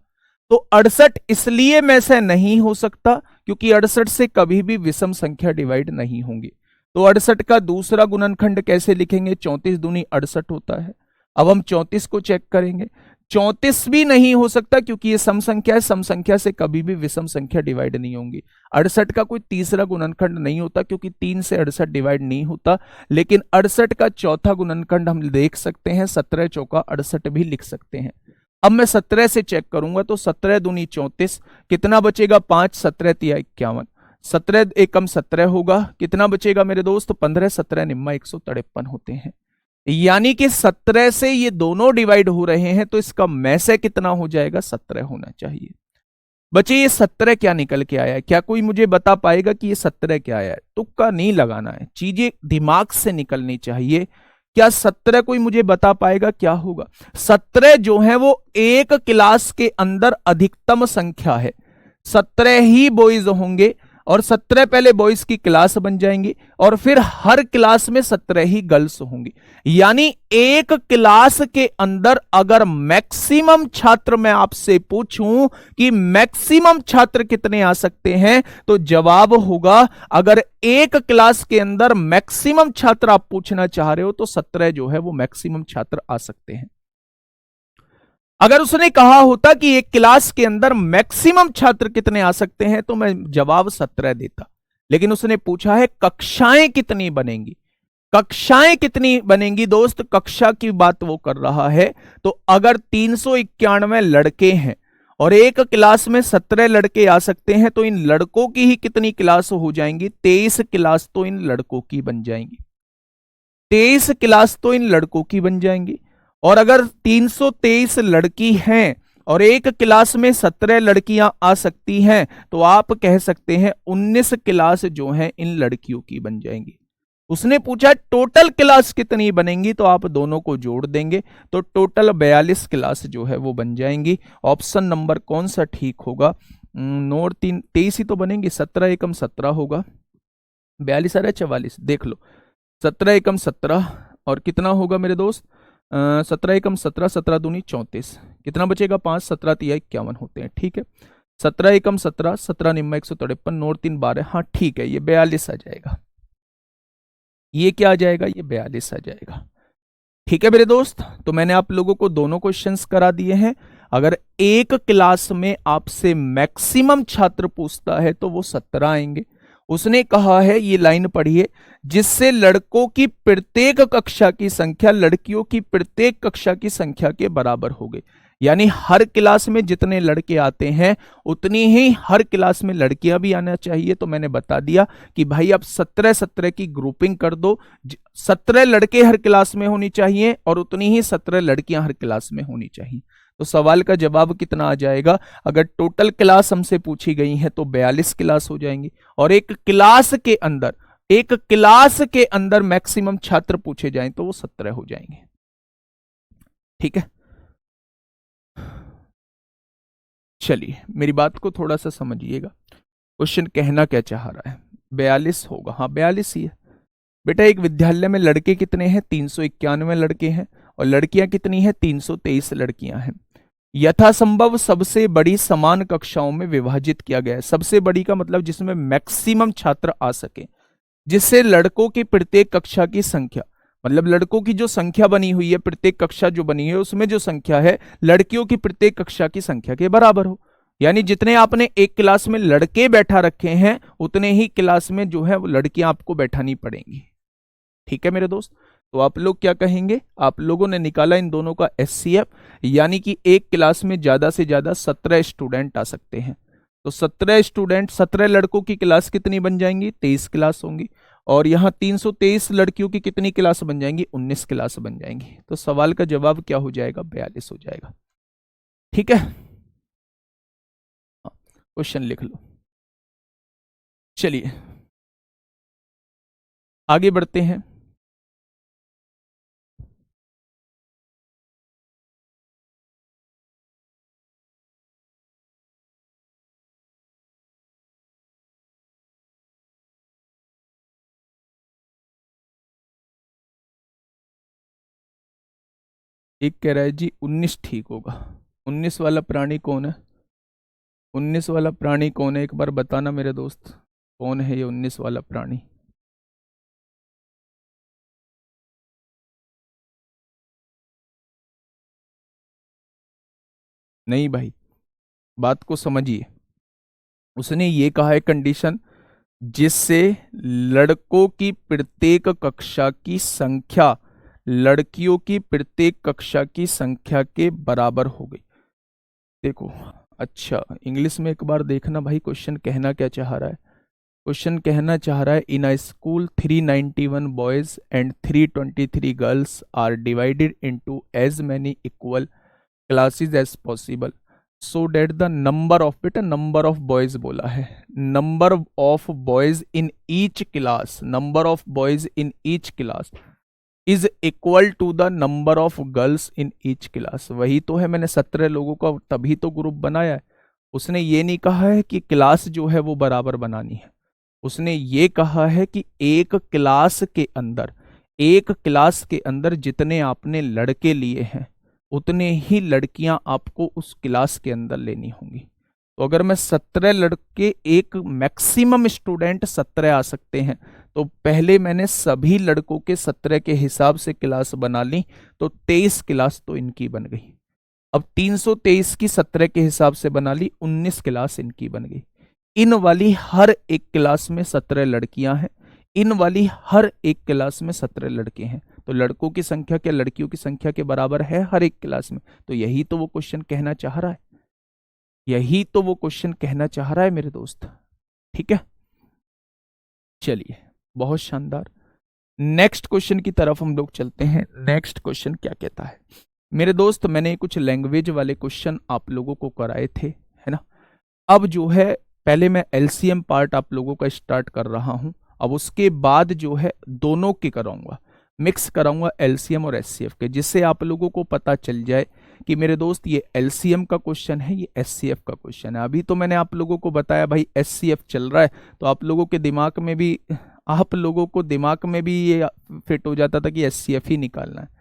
S1: तो 68 इसलिए में से नहीं हो सकता क्योंकि 68 से कभी भी विषम संख्या डिवाइड नहीं होंगी। तो 68 का दूसरा गुणनखंड कैसे लिखेंगे? 34 दूनी 68 होता है। अब हम 34 को चेक करेंगे। 34 भी नहीं हो सकता क्योंकि ये सम संख्या है, सम संख्या से कभी भी विषम संख्या डिवाइड नहीं होंगी। 68 का कोई तीसरा गुणनखंड नहीं होता क्योंकि 3 से 68 डिवाइड नहीं होता, लेकिन 68 का चौथा गुणनखंड हम देख सकते हैं, 17 चौका 68 भी लिख सकते हैं। अब मैं 17 से चेक करूंगा तो 17 दूनी 34, कितना बचेगा 5, 17 तिया 51, 17 एकम 17 होगा, कितना बचेगा मेरे दोस्त 15, 17 निम्मा 153 होते हैं। यानी कि 17 से ये दोनों डिवाइड हो रहे हैं तो इसका में से कितना हो जाएगा 17 होना चाहिए। बच्चे ये 17 क्या निकल के आया है, क्या कोई मुझे बता पाएगा कि ये 17 क्या आया है? तुक्का नहीं लगाना है, चीजें दिमाग से निकलनी चाहिए। क्या 17 कोई मुझे बता पाएगा क्या होगा? 17 जो है वो एक क्लास के अंदर अधिकतम संख्या है। 17 ही बॉयज होंगे और 17 पहले बॉयज की क्लास बन जाएंगी और फिर हर क्लास में 17 ही गर्ल्स होंगी। यानी एक क्लास के अंदर अगर मैक्सिमम छात्र, मैं आपसे पूछूं कि मैक्सिमम छात्र कितने आ सकते हैं, तो जवाब होगा, अगर एक क्लास के अंदर मैक्सिमम छात्र आप पूछना चाह रहे हो तो 17 जो है वो मैक्सिमम छात्र आ सकते हैं। अगर उसने कहा होता कि एक क्लास के अंदर मैक्सिमम छात्र कितने आ सकते हैं तो मैं जवाब 17 देता, लेकिन उसने पूछा है कक्षाएं कितनी बनेंगी। कक्षाएं कितनी बनेंगी दोस्त, कक्षा की बात वो कर रहा है। तो अगर 391 लड़के हैं और एक क्लास में 17 लड़के आ सकते हैं तो इन लड़कों की ही कितनी क्लास हो जाएंगी? 23 क्लास तो इन लड़कों की बन जाएंगी। 23 क्लास तो इन लड़कों की बन जाएंगी। और अगर 323 लड़की हैं और एक क्लास में 17 लड़कियां आ सकती हैं तो आप कह सकते हैं 19 क्लास जो हैं इन लड़कियों की बन जाएंगी। उसने पूछा टोटल क्लास कितनी बनेंगी, तो आप दोनों को जोड़ देंगे तो टोटल 42 क्लास जो है वो बन जाएंगी। ऑप्शन नंबर कौन सा ठीक होगा? नोट 23 ही तो बनेंगी, 17 एकम 17 होगा, 42 आ रहा है 44, देख लो 17 एकम 17 और कितना होगा मेरे दोस्त 17 एकम 17, 17 दूनी 34, कितना बचेगा 5, 17 तिया 51 होते हैं। ठीक है, 17 एकम 17, 17 निम्मा 153, नोट 3 12, हाँ ठीक है, ये 42 आ जाएगा। ये क्या आ जाएगा? ये 42 आ जाएगा। ठीक है मेरे दोस्त, तो मैंने आप लोगों को दोनों क्वेश्चंस करा दिए हैं। अगर एक क्लास में आपसे मैक्सिमम छात्र पूछता है तो वो 17 आएंगे। उसने कहा है, ये लाइन पढ़िए, जिससे लड़कों की प्रत्येक कक्षा की संख्या लड़कियों की प्रत्येक कक्षा की संख्या के बराबर हो गई। यानी हर क्लास में जितने लड़के आते हैं उतनी ही हर क्लास में लड़कियां भी आना चाहिए। तो मैंने बता दिया कि भाई आप 17-17 की ग्रुपिंग कर दो, 17 लड़के हर क्लास में होनी चाहिए और उतनी ही 17 लड़कियां हर क्लास में होनी चाहिए। तो सवाल का जवाब कितना आ जाएगा? अगर टोटल क्लास हमसे पूछी गई है तो 42 क्लास हो जाएंगी और एक क्लास के अंदर मैक्सिमम छात्र पूछे जाएं तो वो 17 हो जाएंगे। ठीक है, चलिए मेरी बात को थोड़ा सा समझिएगा, क्वेश्चन कहना क्या चाह रहा है। 42 होगा, हाँ 42 ही है बेटा। एक विद्यालय में लड़के कितने हैं? 391 लड़के हैं और लड़कियां कितनी हैं? 323 लड़कियां हैं। यथासंभव सबसे बड़ी समान कक्षाओं में विभाजित किया गया है। सबसे बड़ी का मतलब जिसमें मैक्सिमम छात्र आ सके, जिससे लड़कों की प्रत्येक कक्षा की संख्या, मतलब लड़कों की जो संख्या बनी हुई है, प्रत्येक कक्षा जो बनी है उसमें जो संख्या है लड़कियों की प्रत्येक कक्षा की संख्या के बराबर हो। यानी जितने आपने एक क्लास में लड़के बैठा रखे हैं उतने ही क्लास में जो है वो लड़कियां आपको बैठानी पड़ेंगी। ठीक है मेरे दोस्त, तो आप लोग क्या कहेंगे? आप लोगों ने निकाला इन दोनों का एचसीएफ, यानी कि एक क्लास में ज्यादा से ज्यादा 17 स्टूडेंट आ सकते हैं। तो 17 स्टूडेंट, 17 लड़कों की क्लास कितनी बन जाएंगी? 23 क्लास होंगी। और यहां 323 लड़कियों की कितनी क्लास बन जाएंगी? 19 क्लास बन जाएंगी। तो सवाल का जवाब क्या हो जाएगा? 42 हो जाएगा। ठीक है, क्वेश्चन लिख लो। चलिए आगे बढ़ते हैं। एक कह रहा है जी 19 ठीक होगा। 19 वाला प्राणी कौन है? 19 वाला प्राणी कौन है, एक बार बताना मेरे दोस्त, कौन है ये 19 वाला प्राणी? नहीं भाई, बात को समझिए। उसने ये कहा है कंडीशन जिससे लड़कों की प्रत्येक कक्षा की संख्या लड़कियों की प्रत्येक कक्षा की संख्या के बराबर हो गई। देखो, अच्छा इंग्लिश में एक बार देखना भाई, क्वेश्चन कहना क्या चाह रहा है। क्वेश्चन कहना चाह रहा है in a school 391 boys and 323 girls are divided into as many equal classes as possible so that the number of, बेटा नंबर ऑफ बॉयज बोला है, number of boys in each class, number of boys in each class is equal to the number of girls in each class. वही तो है, मैंने 17 लोगों का तभी तो ग्रुप बनाया है। उसने ये नहीं कहा है कि क्लास जो है वो बराबर बनानी है, उसने ये कहा है कि एक क्लास के अंदर जितने आपने लड़के लिए हैं उतने ही लड़कियां आपको उस क्लास के अंदर लेनी होंगी। तो अगर मैं 17 लड़के, एक मैक्सिमम स्टूडेंट 17 आ सकते हैं, तो पहले मैंने सभी लड़कों के 17 के हिसाब से क्लास बना ली, तो 23 क्लास तो इनकी बन गई। अब 323 की 17 के हिसाब से बना ली, 19 क्लास इनकी बन गई। इन वाली हर एक क्लास में 17 लड़कियां हैं, इन वाली हर एक क्लास में 17 लड़के हैं, तो लड़कों की संख्या क्या लड़कियों की संख्या के बराबर है हर एक क्लास में। तो यही तो वो क्वेश्चन कहना चाह रहा है, यही तो वो क्वेश्चन कहना चाह रहा है मेरे दोस्त। ठीक है, चलिए बहुत शानदार। नेक्स्ट क्वेश्चन की तरफ हम लोग चलते हैं। नेक्स्ट क्वेश्चन क्या कहता है मेरे दोस्त, मैंने कुछ लैंग्वेज वाले क्वेश्चन आप लोगों को कराए थे, है ना। अब जो है पहले मैं एलसीएम पार्ट आप लोगों का स्टार्ट कर रहा हूं, अब उसके बाद जो है दोनों के कराऊंगा, मिक्स कराऊंगा एलसीएम और एचसीएफ के, जिससे आप लोगों को पता चल जाए कि मेरे दोस्त ये एलसीएम का क्वेश्चन है, ये एचसीएफ का क्वेश्चन है। अभी तो मैंने आप लोगों को बताया भाई एचसीएफ चल रहा है, तो आप लोगों के दिमाग में भी, आप लोगों को दिमाग में भी ये फिट हो जाता था कि एचसीएफ ही निकालना है।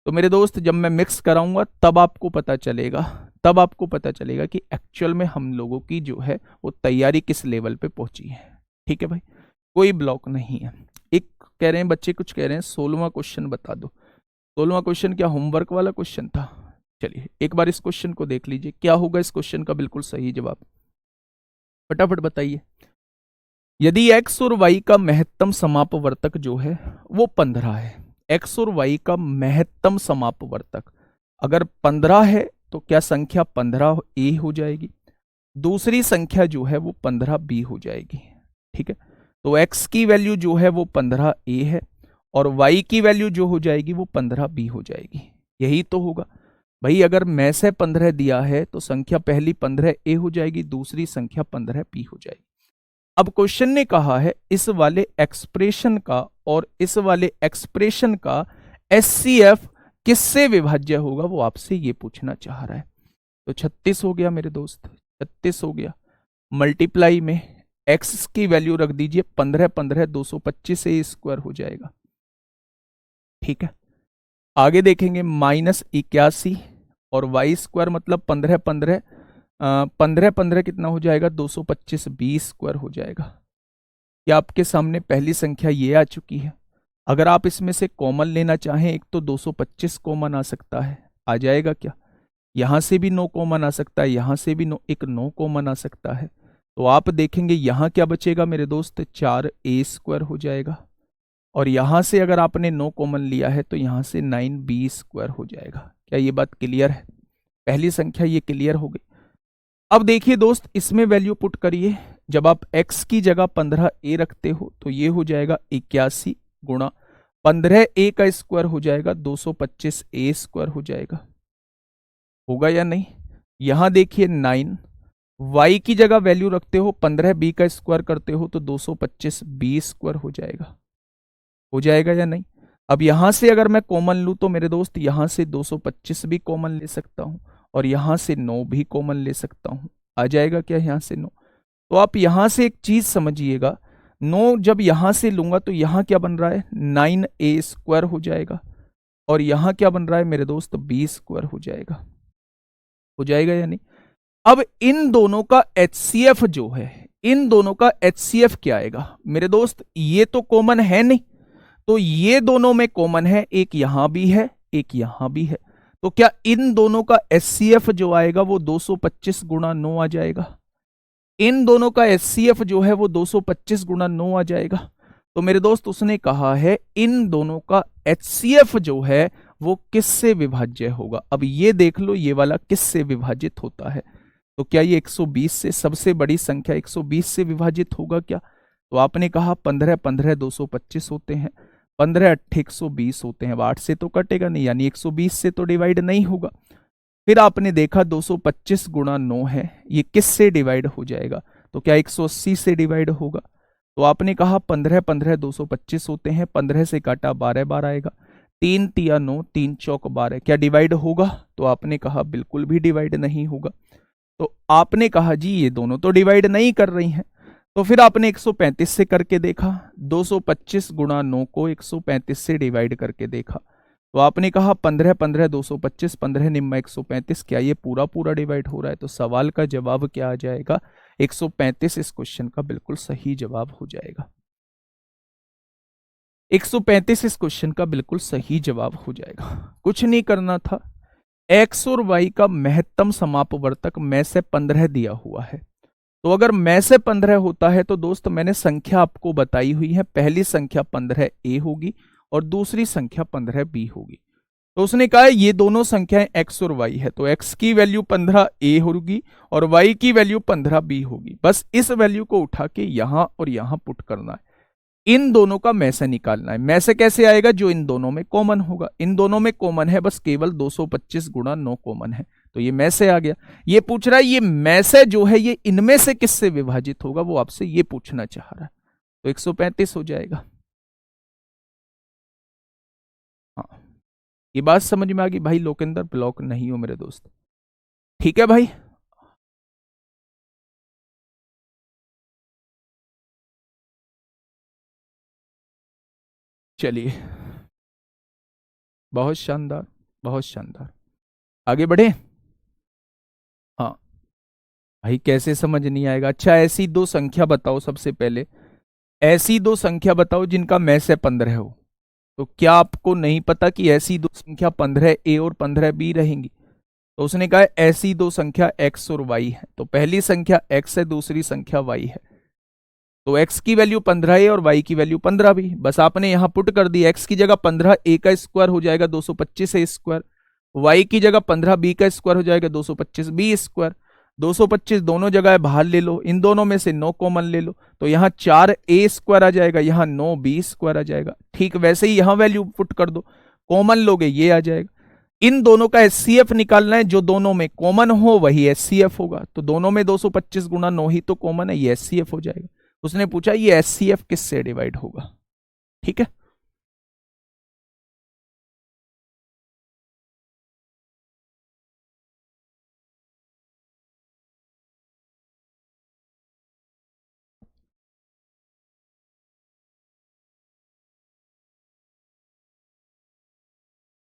S1: तो मेरे दोस्त जब मैं मिक्स कराऊंगा तब आपको पता चलेगा, तब आपको पता चलेगा कि एक्चुअल में हम लोगों की जो है वो तैयारी किस लेवल पे पहुंची है। ठीक है भाई, कोई ब्लॉक नहीं है। एक कह रहे हैं बच्चे, कुछ कह रहे हैं 16वां क्वेश्चन बता दो। 16वां क्वेश्चन क्या होमवर्क वाला क्वेश्चन था? चलिए एक बार इस क्वेश्चन को देख लीजिए, क्या होगा इस क्वेश्चन का बिल्कुल सही जवाब, फटाफट बताइए। यदि x और y का महत्तम समापवर्तक जो है वो 15 है, x और y का महत्तम समापवर्तक अगर 15 है तो क्या संख्या 15a हो जाएगी, दूसरी संख्या जो है वो 15b हो जाएगी। ठीक है, तो x की वैल्यू जो है वो 15a है और y की वैल्यू जो हो जाएगी वो 15b हो जाएगी। यही तो होगा भाई, अगर मैं से 15 दिया है तो संख्या पहली 15a हो जाएगी, दूसरी संख्या 15b हो जाएगी। अब क्वेश्चन ने कहा है इस वाले एक्सप्रेशन का और इस वाले एक्सप्रेशन का एचसीएफ किससे विभाज्य होगा, वो आपसे ये पूछना चाह रहा है। तो 36 हो गया मेरे दोस्त, 36 हो गया, मल्टीप्लाई में x की वैल्यू रख दीजिए 15 15 225 से स्क्वायर हो जाएगा। ठीक है, आगे देखेंगे -81 और वाई स्क्वायर मतलब 15 15 15 15 कितना हो जाएगा 225 20 स्क्वायर हो जाएगा। ये आपके सामने पहली संख्या ये आ चुकी है। अगर आप इसमें से कॉमन लेना चाहें, एक तो 225 कॉमन आ सकता है, आ जाएगा क्या, यहां से भी 9 कॉमन आ सकता है, यहां से भी 9, एक 9 कॉमन आ सकता है। तो आप देखेंगे यहां क्या बचेगा मेरे दोस्त, 4a स्क्वायर हो जाएगा और यहां से अगर आपने 9 कॉमन लिया है तो यहां से 9b स्क्वायर हो जाएगा। क्या ये बात क्लियर है? पहली संख्या ये क्लियर हो गई। अब देखिए दोस्त, इसमें वैल्यू पुट करिए, जब आप x की जगह 15a रखते हो तो ये हो जाएगा 81 गुणा 15a का स्क्वायर हो जाएगा 225a स्क्वायर हो जाएगा, होगा या नहीं। यहां देखिए 9, y की जगह वैल्यू रखते हो 15b का स्क्वायर करते हो तो 225b स्क्वायर हो जाएगा या नहीं। अब यहां से अगर मैं कॉमन लूं तो मेरे दोस्त यहां से 225 भी कॉमन ले सकता हूं और यहां से 9 भी कॉमन ले सकता हूं, आ जाएगा क्या यहां से 9। तो आप यहां से एक चीज समझिएगा, 9 जब यहां से लूंगा तो यहां क्या बन रहा है 9a स्क्वायर हो जाएगा और यहां क्या बन रहा है मेरे दोस्त b स्क्वायर हो जाएगा या नहीं। अब इन दोनों का एचसीएफ जो है, इन दोनों का एचसीएफ क्या आएगा मेरे दोस्त, ये तो कॉमन है नहीं, तो ये दोनों में कॉमन है, एक यहां भी है एक यहां भी है, तो क्या इन दोनों का एचसीएफ जो आएगा वो 225 गुणा 9 आ जाएगा? इन दोनों का एचसीएफ जो है वो 225 गुणा 9 आ जाएगा। तो मेरे दोस्त उसने कहा है इन दोनों का एचसीएफ जो है वो किससे विभाज्य होगा। अब ये देख लो ये वाला किससे विभाजित होता है। तो क्या ये 120 से, सबसे बड़ी संख्या 120 से विभाजित होगा क्या? तो आपने कहा 15 15 225 होते हैं, 15 8 120 होते हैं। अब 8 से तो कटेगा नहीं, यानी 120 से तो डिवाइड नहीं होगा। फिर आपने देखा 225 गुणा 9 है, ये किससे डिवाइड हो जाएगा? तो क्या 180 से डिवाइड होगा? तो आपने कहा 15 15 225 होते हैं, 15 से काटा 12 12 आएगा, 3 तिया 9, 3 चौक 12, क्या डिवाइड होगा? तो आपने कहा बिल्कुल भी डिवाइड नहीं होगा। तो आपने कहा जी ये दोनों तो डिवाइड नहीं कर रही हैं। तो फिर आपने 135 से करके देखा, 225 गुणा 9 को 135 से डिवाइड करके देखा। तो आपने कहा 15 15 225, 15 निम्मा 135, क्या ये पूरा पूरा डिवाइड हो रहा है? तो सवाल का जवाब क्या आ जाएगा? 135 इस क्वेश्चन का बिल्कुल सही जवाब हो जाएगा। 135 इस क्वेश्चन का बिल्कुल सही जवाब हो जाएगा। कुछ नहीं करना था, एक्स और वाई का महत्तम समापवर्तक में से 15 दिया हुआ है। तो अगर में से 15 होता है तो दोस्त मैंने संख्या आपको बताई हुई है, पहली संख्या 15 ए होगी और दूसरी संख्या 15 बी होगी। तो उसने कहा ये दोनों संख्याएं x और y है, तो x की वैल्यू 15 a होगी और y की वैल्यू 15 b होगी। बस इस वैल्यू को उठा के यहां और यहां पुट करना है, इन दोनों का में से निकालना है। में से कैसे आएगा? जो इन दोनों में कॉमन होगा, इन दोनों में कॉमन है बस केवल 225 गुणा 9 कॉमन है, तो ये में से आ गया। ये पूछ रहा है ये में से जो है ये इनमें से किससे विभाजित होगा, वो आपसे ये पूछना चाह रहा है। तो 135 हो जाएगा। हाँ, ये बात समझ में आ गई भाई? लोकेंद्र ब्लॉक नहीं हो मेरे दोस्त, ठीक है भाई? चलिए, बहुत शानदार, बहुत शानदार, आगे बढ़े। हाँ भाई, कैसे समझ नहीं आएगा? अच्छा, ऐसी दो संख्या बताओ, सबसे पहले ऐसी दो संख्या बताओ जिनका में से 15 हो। तो क्या आपको नहीं पता कि ऐसी दो संख्या 15 ए और 15 बी रहेंगी? तो उसने कहा ऐसी दो संख्या x और y है। तो पहली संख्या x है, दूसरी संख्या y है। तो x की वैल्यू 15 ए और y की वैल्यू 15 बी। बस आपने यहां पुट कर दी, x की जगह 15 ए का स्क्वायर हो जाएगा 225 ए स्क्वायर, y की जगह 15 बी का स्क्वायर हो जाएगा 225 बी स्क्वायर। 225 दोनों जगह बाहर ले लो, इन दोनों में से 9 कॉमन ले लो, तो यहाँ 4 ए स्क्वायर आ जाएगा, यहाँ 9 बी स्क्वायर आ जाएगा। ठीक वैसे ही यहाँ वैल्यू पुट कर दो, कॉमन लोगे ये आ जाएगा। इन दोनों का एचसीएफ निकालना है, जो दोनों में कॉमन हो वही एचसीएफ होगा। तो दोनों में 225 गुणा 9 ही तो कॉमन है, ये एचसीएफ हो जाएगा। उसने पूछा ये एचसीएफ किससे डिवाइड होगा, ठीक है?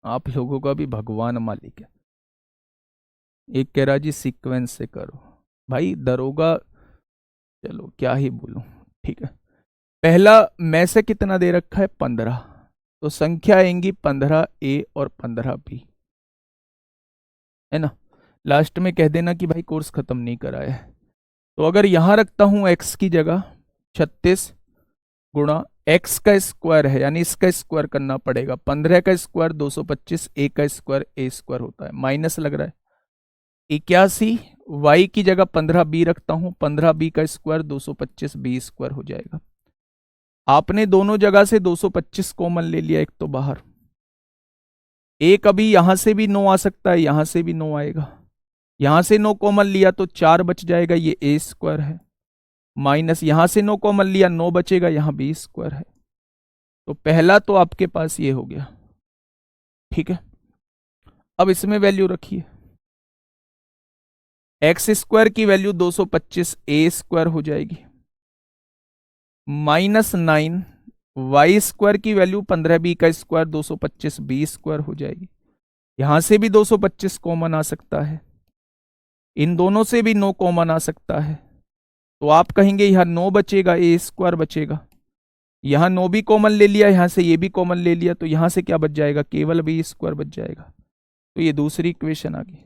S1: आप लोगों का भी भगवान मालिक है। एक कह रहा जी सीक्वेंस से करो, भाई दरोगा, चलो क्या ही बोलूं, ठीक है। पहला में से कितना दे रखा है? 15, तो संख्या आएंगी 15 ए और 15 बी, है ना? लास्ट में कह देना कि भाई कोर्स खत्म नहीं कराया है। तो अगर यहां रखता हूं x की जगह 36 गुणा x का स्क्वायर है, यानी इसका स्क्वायर करना पड़ेगा, 15 का स्क्वायर 225, a का स्क्वायर a स्क्वायर होता है, माइनस लग रहा है 81, y की जगह 15 b रखता हूं, 15 b का स्क्वायर 225 b स्क्वायर हो जाएगा। आपने दोनों जगह से 225 कॉमन ले लिया, एक तो बाहर, एक अभी यहां से भी 9 आ सकता है, यहां से भी 9 आएगा, यहां से 9 कॉमन लिया तो 4 बच जाएगा, ये a स्क्वायर है, माइनस यहां से 9 कॉमन लिया, 9 बचेगा, यहां b स्क्वायर है। तो पहला तो आपके पास ये हो गया, ठीक है। अब इसमें वैल्यू रखिए, एक्स स्क्वायर की वैल्यू 225 ए स्क्वायर हो जाएगी, -9 वाई स्क्वायर की वैल्यू 15 बी का स्क्वायर 225 बी स्क्वायर हो जाएगी। यहां से भी 225 कॉमन आ सकता है, इन दोनों से भी 9 कॉमन आ सकता है, तो आप कहेंगे यहां 9 बचेगा, ए स्क्वायर बचेगा, यहां 9 भी कॉमन ले लिया, यहां से ये भी कॉमन ले लिया, तो यहां से क्या बच जाएगा? केवल बी स्क्वायर बच जाएगा। तो ये दूसरी इक्वेशन आ गई।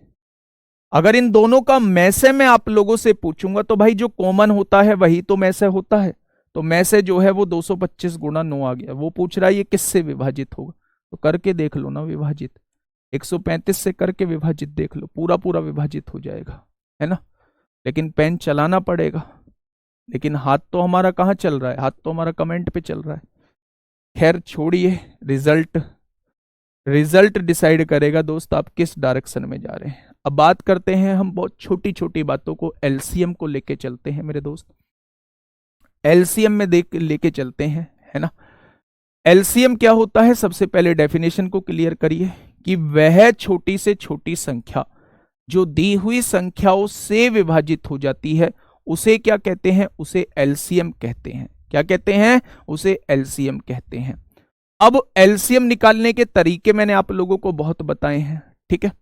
S1: अगर इन दोनों का में से मैं आप लोगों से पूछूंगा तो भाई जो कॉमन होता है वही तो में से होता है, तो में से जो है वो 225 गुणा 9 आ गया। वो पूछ रहा है ये किससे विभाजित होगा, तो करके देख लो ना विभाजित, 135 से करके विभाजित देख लो, पूरा पूरा विभाजित हो जाएगा, है ना। लेकिन पेन चलाना पड़ेगा, लेकिन हाथ तो हमारा कहाँ चल रहा है, हाथ तो हमारा कमेंट पे चल रहा है। खैर छोड़िए, रिजल्ट डिसाइड करेगा दोस्त आप किस डायरेक्शन में जा रहे हैं। अब बात करते हैं हम बहुत छोटी छोटी बातों को, एलसीएम को लेके चलते हैं मेरे दोस्त, एलसीएम में देख लेके चलते हैं, है ना। एलसीएम क्या होता है, सबसे पहले डेफिनेशन को क्लियर करिए कि वह छोटी से छोटी संख्या जो दी हुई संख्याओं से विभाजित हो जाती है उसे क्या कहते हैं, उसे एलसीएम कहते हैं। क्या कहते हैं, उसे एलसीएम कहते हैं। अब एलसीएम निकालने के तरीके मैंने आप लोगों को बहुत बताए हैं, ठीक है।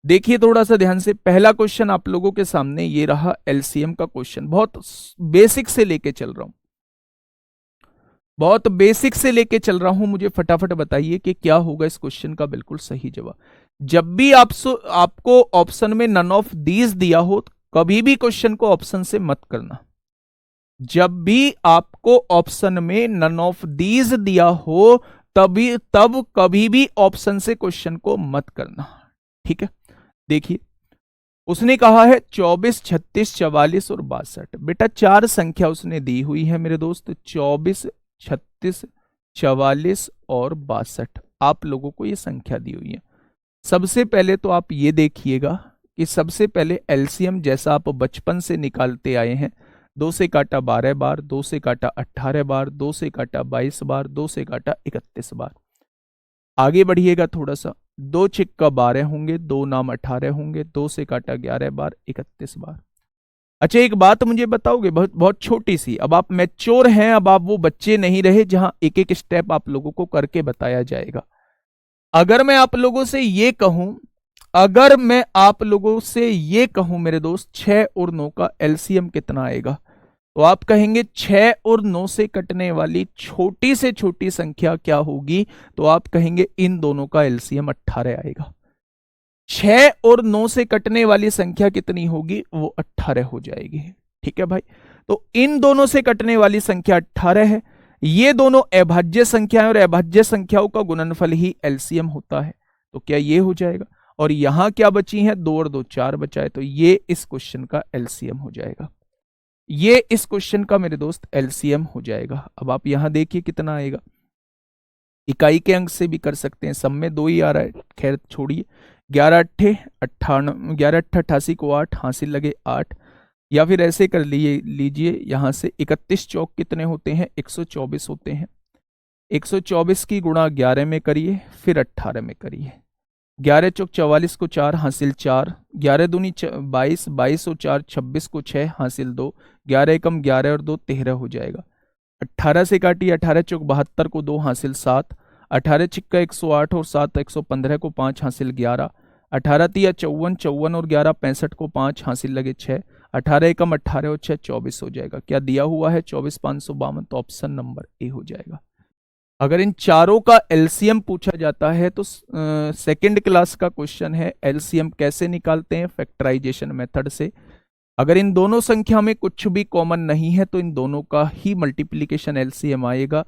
S1: देखिए थोड़ा सा ध्यान से, पहला क्वेश्चन आप लोगों के सामने ये रहा एलसीएम का क्वेश्चन, बहुत बेसिक से लेके चल रहा हूं, बहुत बेसिक से लेके चल रहा हूं। मुझे फटाफट बताइए कि क्या होगा इस क्वेश्चन का बिल्कुल सही जवाब। जब भी आपको ऑप्शन में नन ऑफ दीज दिया हो, कभी भी क्वेश्चन को ऑप्शन से मत करना। जब भी आपको ऑप्शन में नन ऑफ दीज दिया हो तब कभी भी ऑप्शन से क्वेश्चन को मत करना, ठीक है। देखिए उसने कहा है 24, 36, 44 और 62। बेटा चार संख्या उसने दी हुई है मेरे दोस्त, 24, 36, 44 और 62। आप लोगों को ये संख्या दी हुई है। सबसे पहले तो आप ये देखिएगा कि सबसे पहले एलसीएम जैसा आप बचपन से निकालते आए हैं, 2 से काटा 12 बार, 2 से काटा 18 बार, 2 से काटा 22 बार, 2 से काटा 31 बार। आगे बढ़िएगा थोड़ा सा, 2 छिक्का 12 होंगे, 2 नाम 18 होंगे, 2 से काटा 11 बार, 31 बार। अच्छा एक बात मुझे बताओगे, बहुत बहुत छोटी सी, अब आप मैच्योर हैं, अब आप वो बच्चे नहीं रहे जहां एक एक स्टेप आप लोगों को करके बताया जाएगा। अगर मैं आप लोगों से ये कहूं, अगर मैं आप लोगों से ये कहूं मेरे दोस्त 6 और 9 का एलसीएम कितना आएगा, तो आप कहेंगे 6 और 9 से कटने वाली छोटी से छोटी संख्या क्या होगी, तो आप कहेंगे इन दोनों का एलसीएम 18 आएगा। 6 और 9 से कटने वाली संख्या कितनी होगी, वो 18 हो जाएगी, ठीक है भाई। तो इन दोनों से कटने वाली संख्या 18 है। ये दोनों अभाज्य संख्याएं और अभाज्य संख्याओं का गुणनफल ही एलसीएम होता है, तो क्या ये हो जाएगा। और यहां क्या बची है, 2 और 2 4 बचा है, तो ये इस क्वेश्चन का एलसीएम हो जाएगा। ये इस क्वेश्चन का मेरे दोस्त एलसीएम हो जाएगा। अब आप यहां देखिए कितना आएगा, इकाई के अंक से भी कर सकते हैं, सब में 2 ही आ रहा है, खैर छोड़िए। 11 अट्ठे 98, 11 अट्ठे 88 को 8 हासिल लगे 8, या फिर ऐसे कर लीजिए यहां से 31 चौक कितने होते हैं, 124 होते हैं। 124 की गुणा 11 में करिए, फिर 18 में करिए। 11 चौक 44 को 4 हासिल 4, 11 दूनी 22, 22 और 4 26 को 6 हासिल 2, 11 एकम 11 और 2 13 हो जाएगा। 18 से काटिए, 18 चौक 72 को 2 हासिल 7, 18 छिक्का 108 और 7 115 को 5 हासिल 11, 18 तिया 54, 54 और 11 65 को 5 हासिल लगे 6, 18 एकम 18 और 6 24 हो जाएगा। क्या दिया हुआ है 24,552, तो ऑप्शन नंबर ए हो जाएगा। अगर इन चारों का एलसीएम पूछा जाता है तो सेकंड क्लास का क्वेश्चन है, एलसीएम कैसे निकालते हैं, फैक्टराइजेशन मेथड से। अगर इन दोनों संख्या में कुछ भी कॉमन नहीं है तो इन दोनों का ही मल्टीप्लीकेशन एलसीएम आएगा।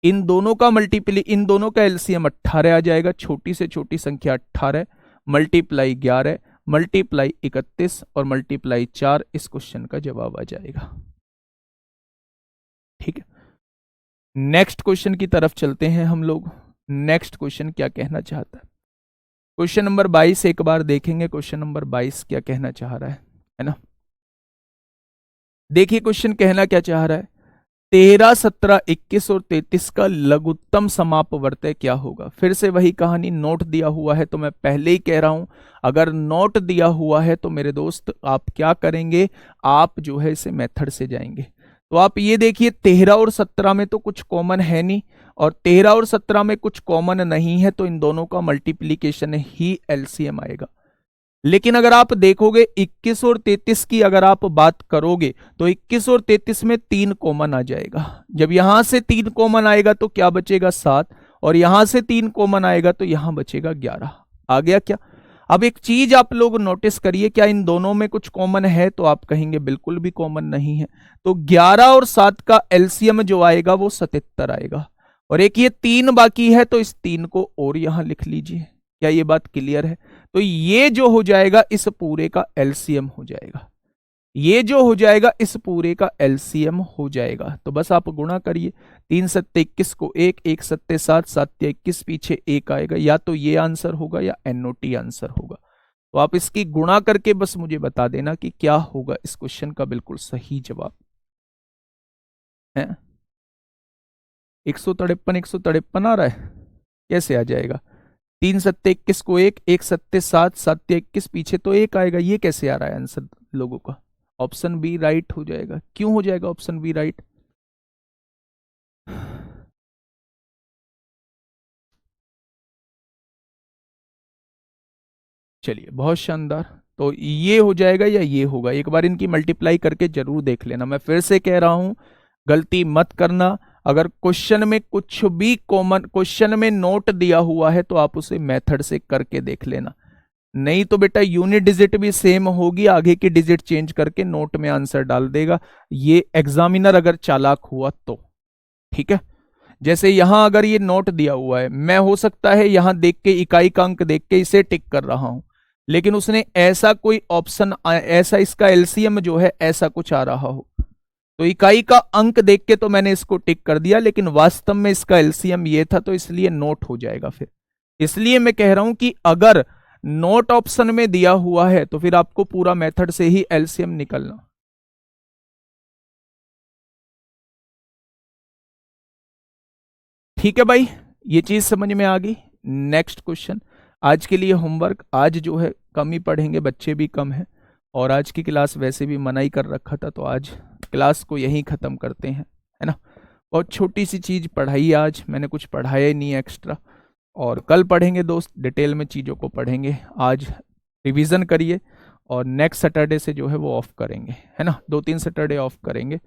S1: इन दोनों का एलसीएम 18 आ जाएगा, छोटी से छोटी संख्या 18 मल्टीप्लाई 11 मल्टीप्लाई 31 और मल्टीप्लाई 4, इस क्वेश्चन का जवाब आ जाएगा, ठीक है। नेक्स्ट क्वेश्चन की तरफ चलते हैं हम लोग। नेक्स्ट क्वेश्चन क्या कहना चाहता है, क्वेश्चन नंबर 22 एक बार देखेंगे, क्वेश्चन नंबर 22 क्या कहना चाह रहा है ना। देखिए क्वेश्चन कहना क्या चाह रहा है, 13, 17, 21 और 33 का लघुत्तम समापवर्तय क्या होगा। फिर से वही कहानी, नोट दिया हुआ है तो मैं पहले ही कह रहा हूं, अगर नोट दिया हुआ है तो मेरे दोस्त आप क्या करेंगे, आप जो है इसे मेथड से जाएंगे। तो आप ये देखिए 13 और 17 में तो कुछ कॉमन है नहीं, और 13 और 17 में कुछ कॉमन नहीं है, तो इन दोनों का मल्टीप्लीकेशन ही एलसीएम आएगा। लेकिन अगर आप देखोगे 21 और 33 की अगर आप बात करोगे तो 21 और 33 में 3 कॉमन आ जाएगा। जब यहां से 3 कॉमन आएगा तो क्या बचेगा 7, और यहां से 3 कॉमन आएगा तो यहां बचेगा 11। आ गया क्या? अब एक चीज आप लोग नोटिस करिए, क्या इन दोनों में कुछ कॉमन है? तो आप कहेंगे बिल्कुल भी कॉमन नहीं है। तो 11 और 7 का एलसीएम जो आएगा वो 77 आएगा। और एक ये 3 बाकी है, तो इस 3 को और यहां लिख लीजिए। क्या ये बात क्लियर है? तो ये जो हो जाएगा इस पूरे का एलसीएम हो जाएगा, ये जो हो जाएगा इस पूरे का एलसीएम हो जाएगा। तो बस आप गुणा करिए, 3 सत्ते 21 को 1, 1 सत्ते 7, 7 21 पीछे 1 आएगा। या तो ये आंसर होगा या एनओटी आंसर होगा। तो आप इसकी गुणा करके बस मुझे बता देना कि क्या होगा इस क्वेश्चन का बिल्कुल सही जवाब है। 153 आ रहा है, कैसे आ जाएगा? 3 सत्ते 21 को 1, 1 सत्ते 7, 7 21 पीछे तो 1 आएगा। ये कैसे आ रहा है आंसर लोगों का? ऑप्शन बी राइट हो जाएगा। क्यों हो जाएगा ऑप्शन बी राइट? चलिए, बहुत शानदार। तो ये हो जाएगा या ये होगा? एक बार इनकी मल्टीप्लाई करके जरूर देख लेना। मैं फिर से कह रहा हूं, गलती मत करना। अगर क्वेश्चन में कुछ भी कॉमन क्वेश्चन में नोट दिया हुआ है तो आप उसे मेथड से करके देख लेना। नहीं तो बेटा यूनिट डिजिट भी सेम होगी, आगे की डिजिट चेंज करके नोट में आंसर डाल देगा। ये एग्जामिनर अगर चालाक हुआ तो ठीक है। जैसे यहां अगर ये नोट दिया हुआ है, मैं हो सकता है यहां देख के इकाई का अंक देख के इसे टिक कर रहा हूं, लेकिन उसने ऐसा कोई ऑप्शन, ऐसा इसका एलसीएम जो है ऐसा कुछ आ रहा हो, तो इकाई का अंक देख के तो मैंने इसको टिक कर दिया, लेकिन वास्तव में इसका एलसीएम ये था, तो इसलिए नोट हो जाएगा फिर। इसलिए मैं कह रहा हूं कि अगर नोट ऑप्शन में दिया हुआ है तो फिर आपको पूरा मेथड से ही एलसीएम निकलना। ठीक है भाई, ये चीज समझ में आ गई। Next question. आज के लिए होमवर्क आज जो है कम ही पढ़ेंगे, बच्चे भी कम हैं, और आज की क्लास वैसे भी मना ही कर रखा था, तो आज क्लास को यहीं ख़त्म करते हैं, है ना। बहुत छोटी सी चीज़ पढ़ाई, आज मैंने कुछ पढ़ाया ही नहीं एक्स्ट्रा, और कल पढ़ेंगे दोस्त, डिटेल में चीज़ों को पढ़ेंगे। आज रिवीजन करिए, और नेक्स्ट सैटरडे से जो है वो ऑफ करेंगे, है ना। 2-3 सैटरडे ऑफ करेंगे,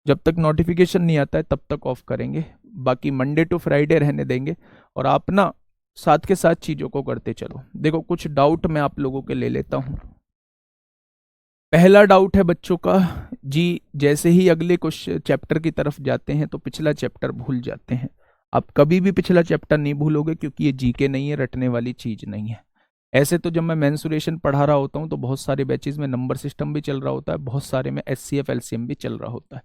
S1: जब तक नोटिफिकेशन नहीं आता है तब तक ऑफ करेंगे। बाकी मंडे टू फ्राइडे रहने देंगे, और आप ना साथ के साथ चीज़ों को करते चलो। देखो, कुछ डाउट मैं आप लोगों के ले लेता हूँ। पहला डाउट है बच्चों का जी, जैसे ही अगले क्वेश्चन चैप्टर की तरफ जाते हैं तो पिछला चैप्टर भूल जाते हैं। आप कभी भी पिछला चैप्टर नहीं भूलोगे, क्योंकि ये जीके नहीं है, रटने वाली चीज़ नहीं है। ऐसे तो जब मैं मेंसुरेशन पढ़ा रहा होता हूँ तो बहुत सारे बैचेज में नंबर सिस्टम भी चल रहा होता है, बहुत सारे में एचसीएफ एलसीएम भी चल रहा होता है।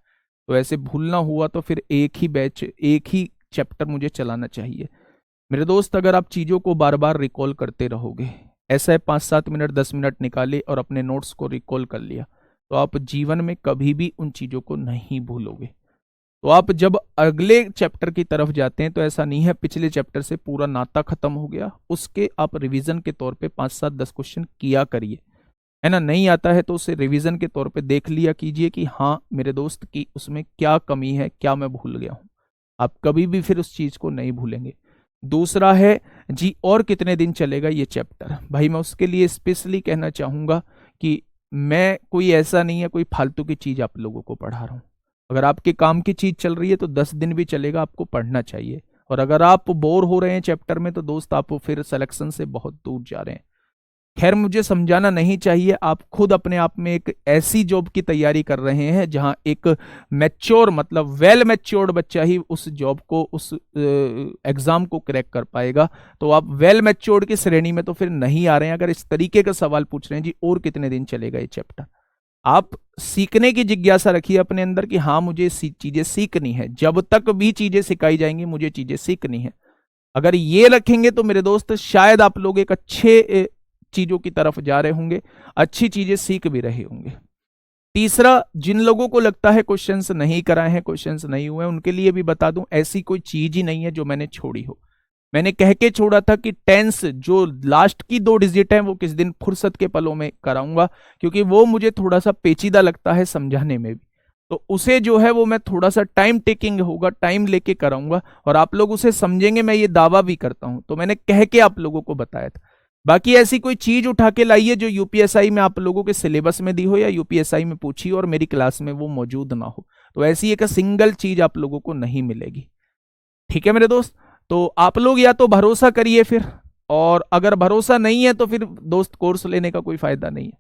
S1: तो ऐसे भूलना हुआ तो फिर एक ही बैच, एक ही चैप्टर मुझे चलाना चाहिए। मेरे दोस्त, अगर आप चीज़ों को बार बार रिकॉल करते रहोगे, ऐसा 5-7 मिनट 10 मिनट निकाले और अपने नोट्स को रिकॉल कर लिया, तो आप जीवन में कभी भी उन चीज़ों को नहीं भूलोगे। तो आप जब अगले चैप्टर की तरफ जाते हैं तो ऐसा नहीं है पिछले चैप्टर से पूरा नाता खत्म हो गया, उसके आप रिवीजन के तौर पे 5-7-10 क्वेश्चन किया करिए, है ना। नहीं आता है तो उसे रिवीजन के तौर पे देख लिया कीजिए कि हाँ मेरे दोस्त की उसमें क्या कमी है, क्या मैं भूल गया हूँ। आप कभी भी फिर उस चीज़ को नहीं भूलेंगे। दूसरा है जी, और कितने दिन चलेगा ये चैप्टर? भाई मैं उसके लिए स्पेशली कहना चाहूँगा कि मैं कोई ऐसा नहीं है, कोई फालतू की चीज़ आप लोगों को पढ़ा रहा हूँ। अगर आपके काम की चीज़ चल रही है तो 10 दिन भी चलेगा, आपको पढ़ना चाहिए। और अगर आप बोर हो रहे हैं चैप्टर में तो दोस्त आप फिर सिलेक्शन से बहुत दूर जा रहे हैं। खैर, मुझे समझाना नहीं चाहिए, आप खुद अपने आप में एक ऐसी जॉब की तैयारी कर रहे हैं जहां एक मैच्योर, मतलब वेल मैच्योर्ड बच्चा ही उस जॉब को, उस एग्जाम को क्रैक कर पाएगा। तो आप वेल मैच्योर्ड की श्रेणी में तो फिर नहीं आ रहे हैं अगर इस तरीके का सवाल पूछ रहे हैं जी और कितने दिन चलेगा ये चैप्टर। आप सीखने की जिज्ञासा रखिए अपने अंदर कि हाँ मुझे चीजें सीखनी है, जब तक भी चीजें सिखाई जाएंगी मुझे चीजें सीखनी है। अगर ये रखेंगे तो मेरे दोस्त शायद आप लोग एक अच्छे चीजों की तरफ जा रहे होंगे, अच्छी चीजें सीख भी रहे होंगे। तीसरा, जिन लोगों को लगता है क्वेश्चंस नहीं कराए हैं, क्वेश्चंस नहीं हुए, उनके लिए भी बता दूं, ऐसी कोई चीज ही नहीं है जो मैंने छोड़ी हो। मैंने कह के छोड़ा था कि टेंस जो लास्ट की 2 डिजिट हैं वो किस दिन फुर्सत के पलों में कराऊंगा, क्योंकि वो मुझे थोड़ा सा पेचीदा लगता है समझाने में भी। तो उसे जो है वो मैं थोड़ा सा टाइम टेकिंग होगा, टाइम लेके कराऊंगा, और आप लोग उसे समझेंगे, मैं ये दावा भी करता हूं। तो मैंने कह के आप लोगों को बताया था। बाकी ऐसी कोई चीज उठा के लाइए जो यूपीएसआई में आप लोगों के सिलेबस में दी हो या यूपीएसआई में पूछी और मेरी क्लास में वो मौजूद ना हो, तो ऐसी एक सिंगल चीज आप लोगों को नहीं मिलेगी। ठीक है मेरे दोस्त, तो आप लोग या तो भरोसा करिए फिर और अगर भरोसा नहीं है तो फिर दोस्त कोर्स लेने का कोई फायदा नहीं है।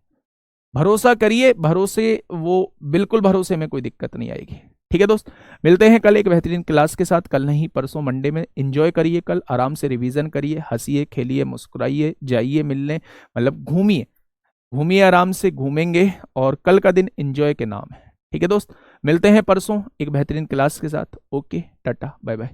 S1: भरोसा करिए, भरोसे वो बिल्कुल भरोसे में कोई दिक्कत नहीं आएगी। ठीक है दोस्त, मिलते हैं कल एक बेहतरीन क्लास के साथ, कल नहीं परसों मंडे में। एंजॉय करिए, कल आराम से रिवीजन करिए, हंसिए खेलिए मुस्कुराइए, जाइए मिलने, मतलब घूमिए घूमिए, आराम से घूमेंगे और कल का दिन एंजॉय के नाम है। ठीक है दोस्त, मिलते हैं परसों एक बेहतरीन क्लास के साथ। Okay, tata bye bye.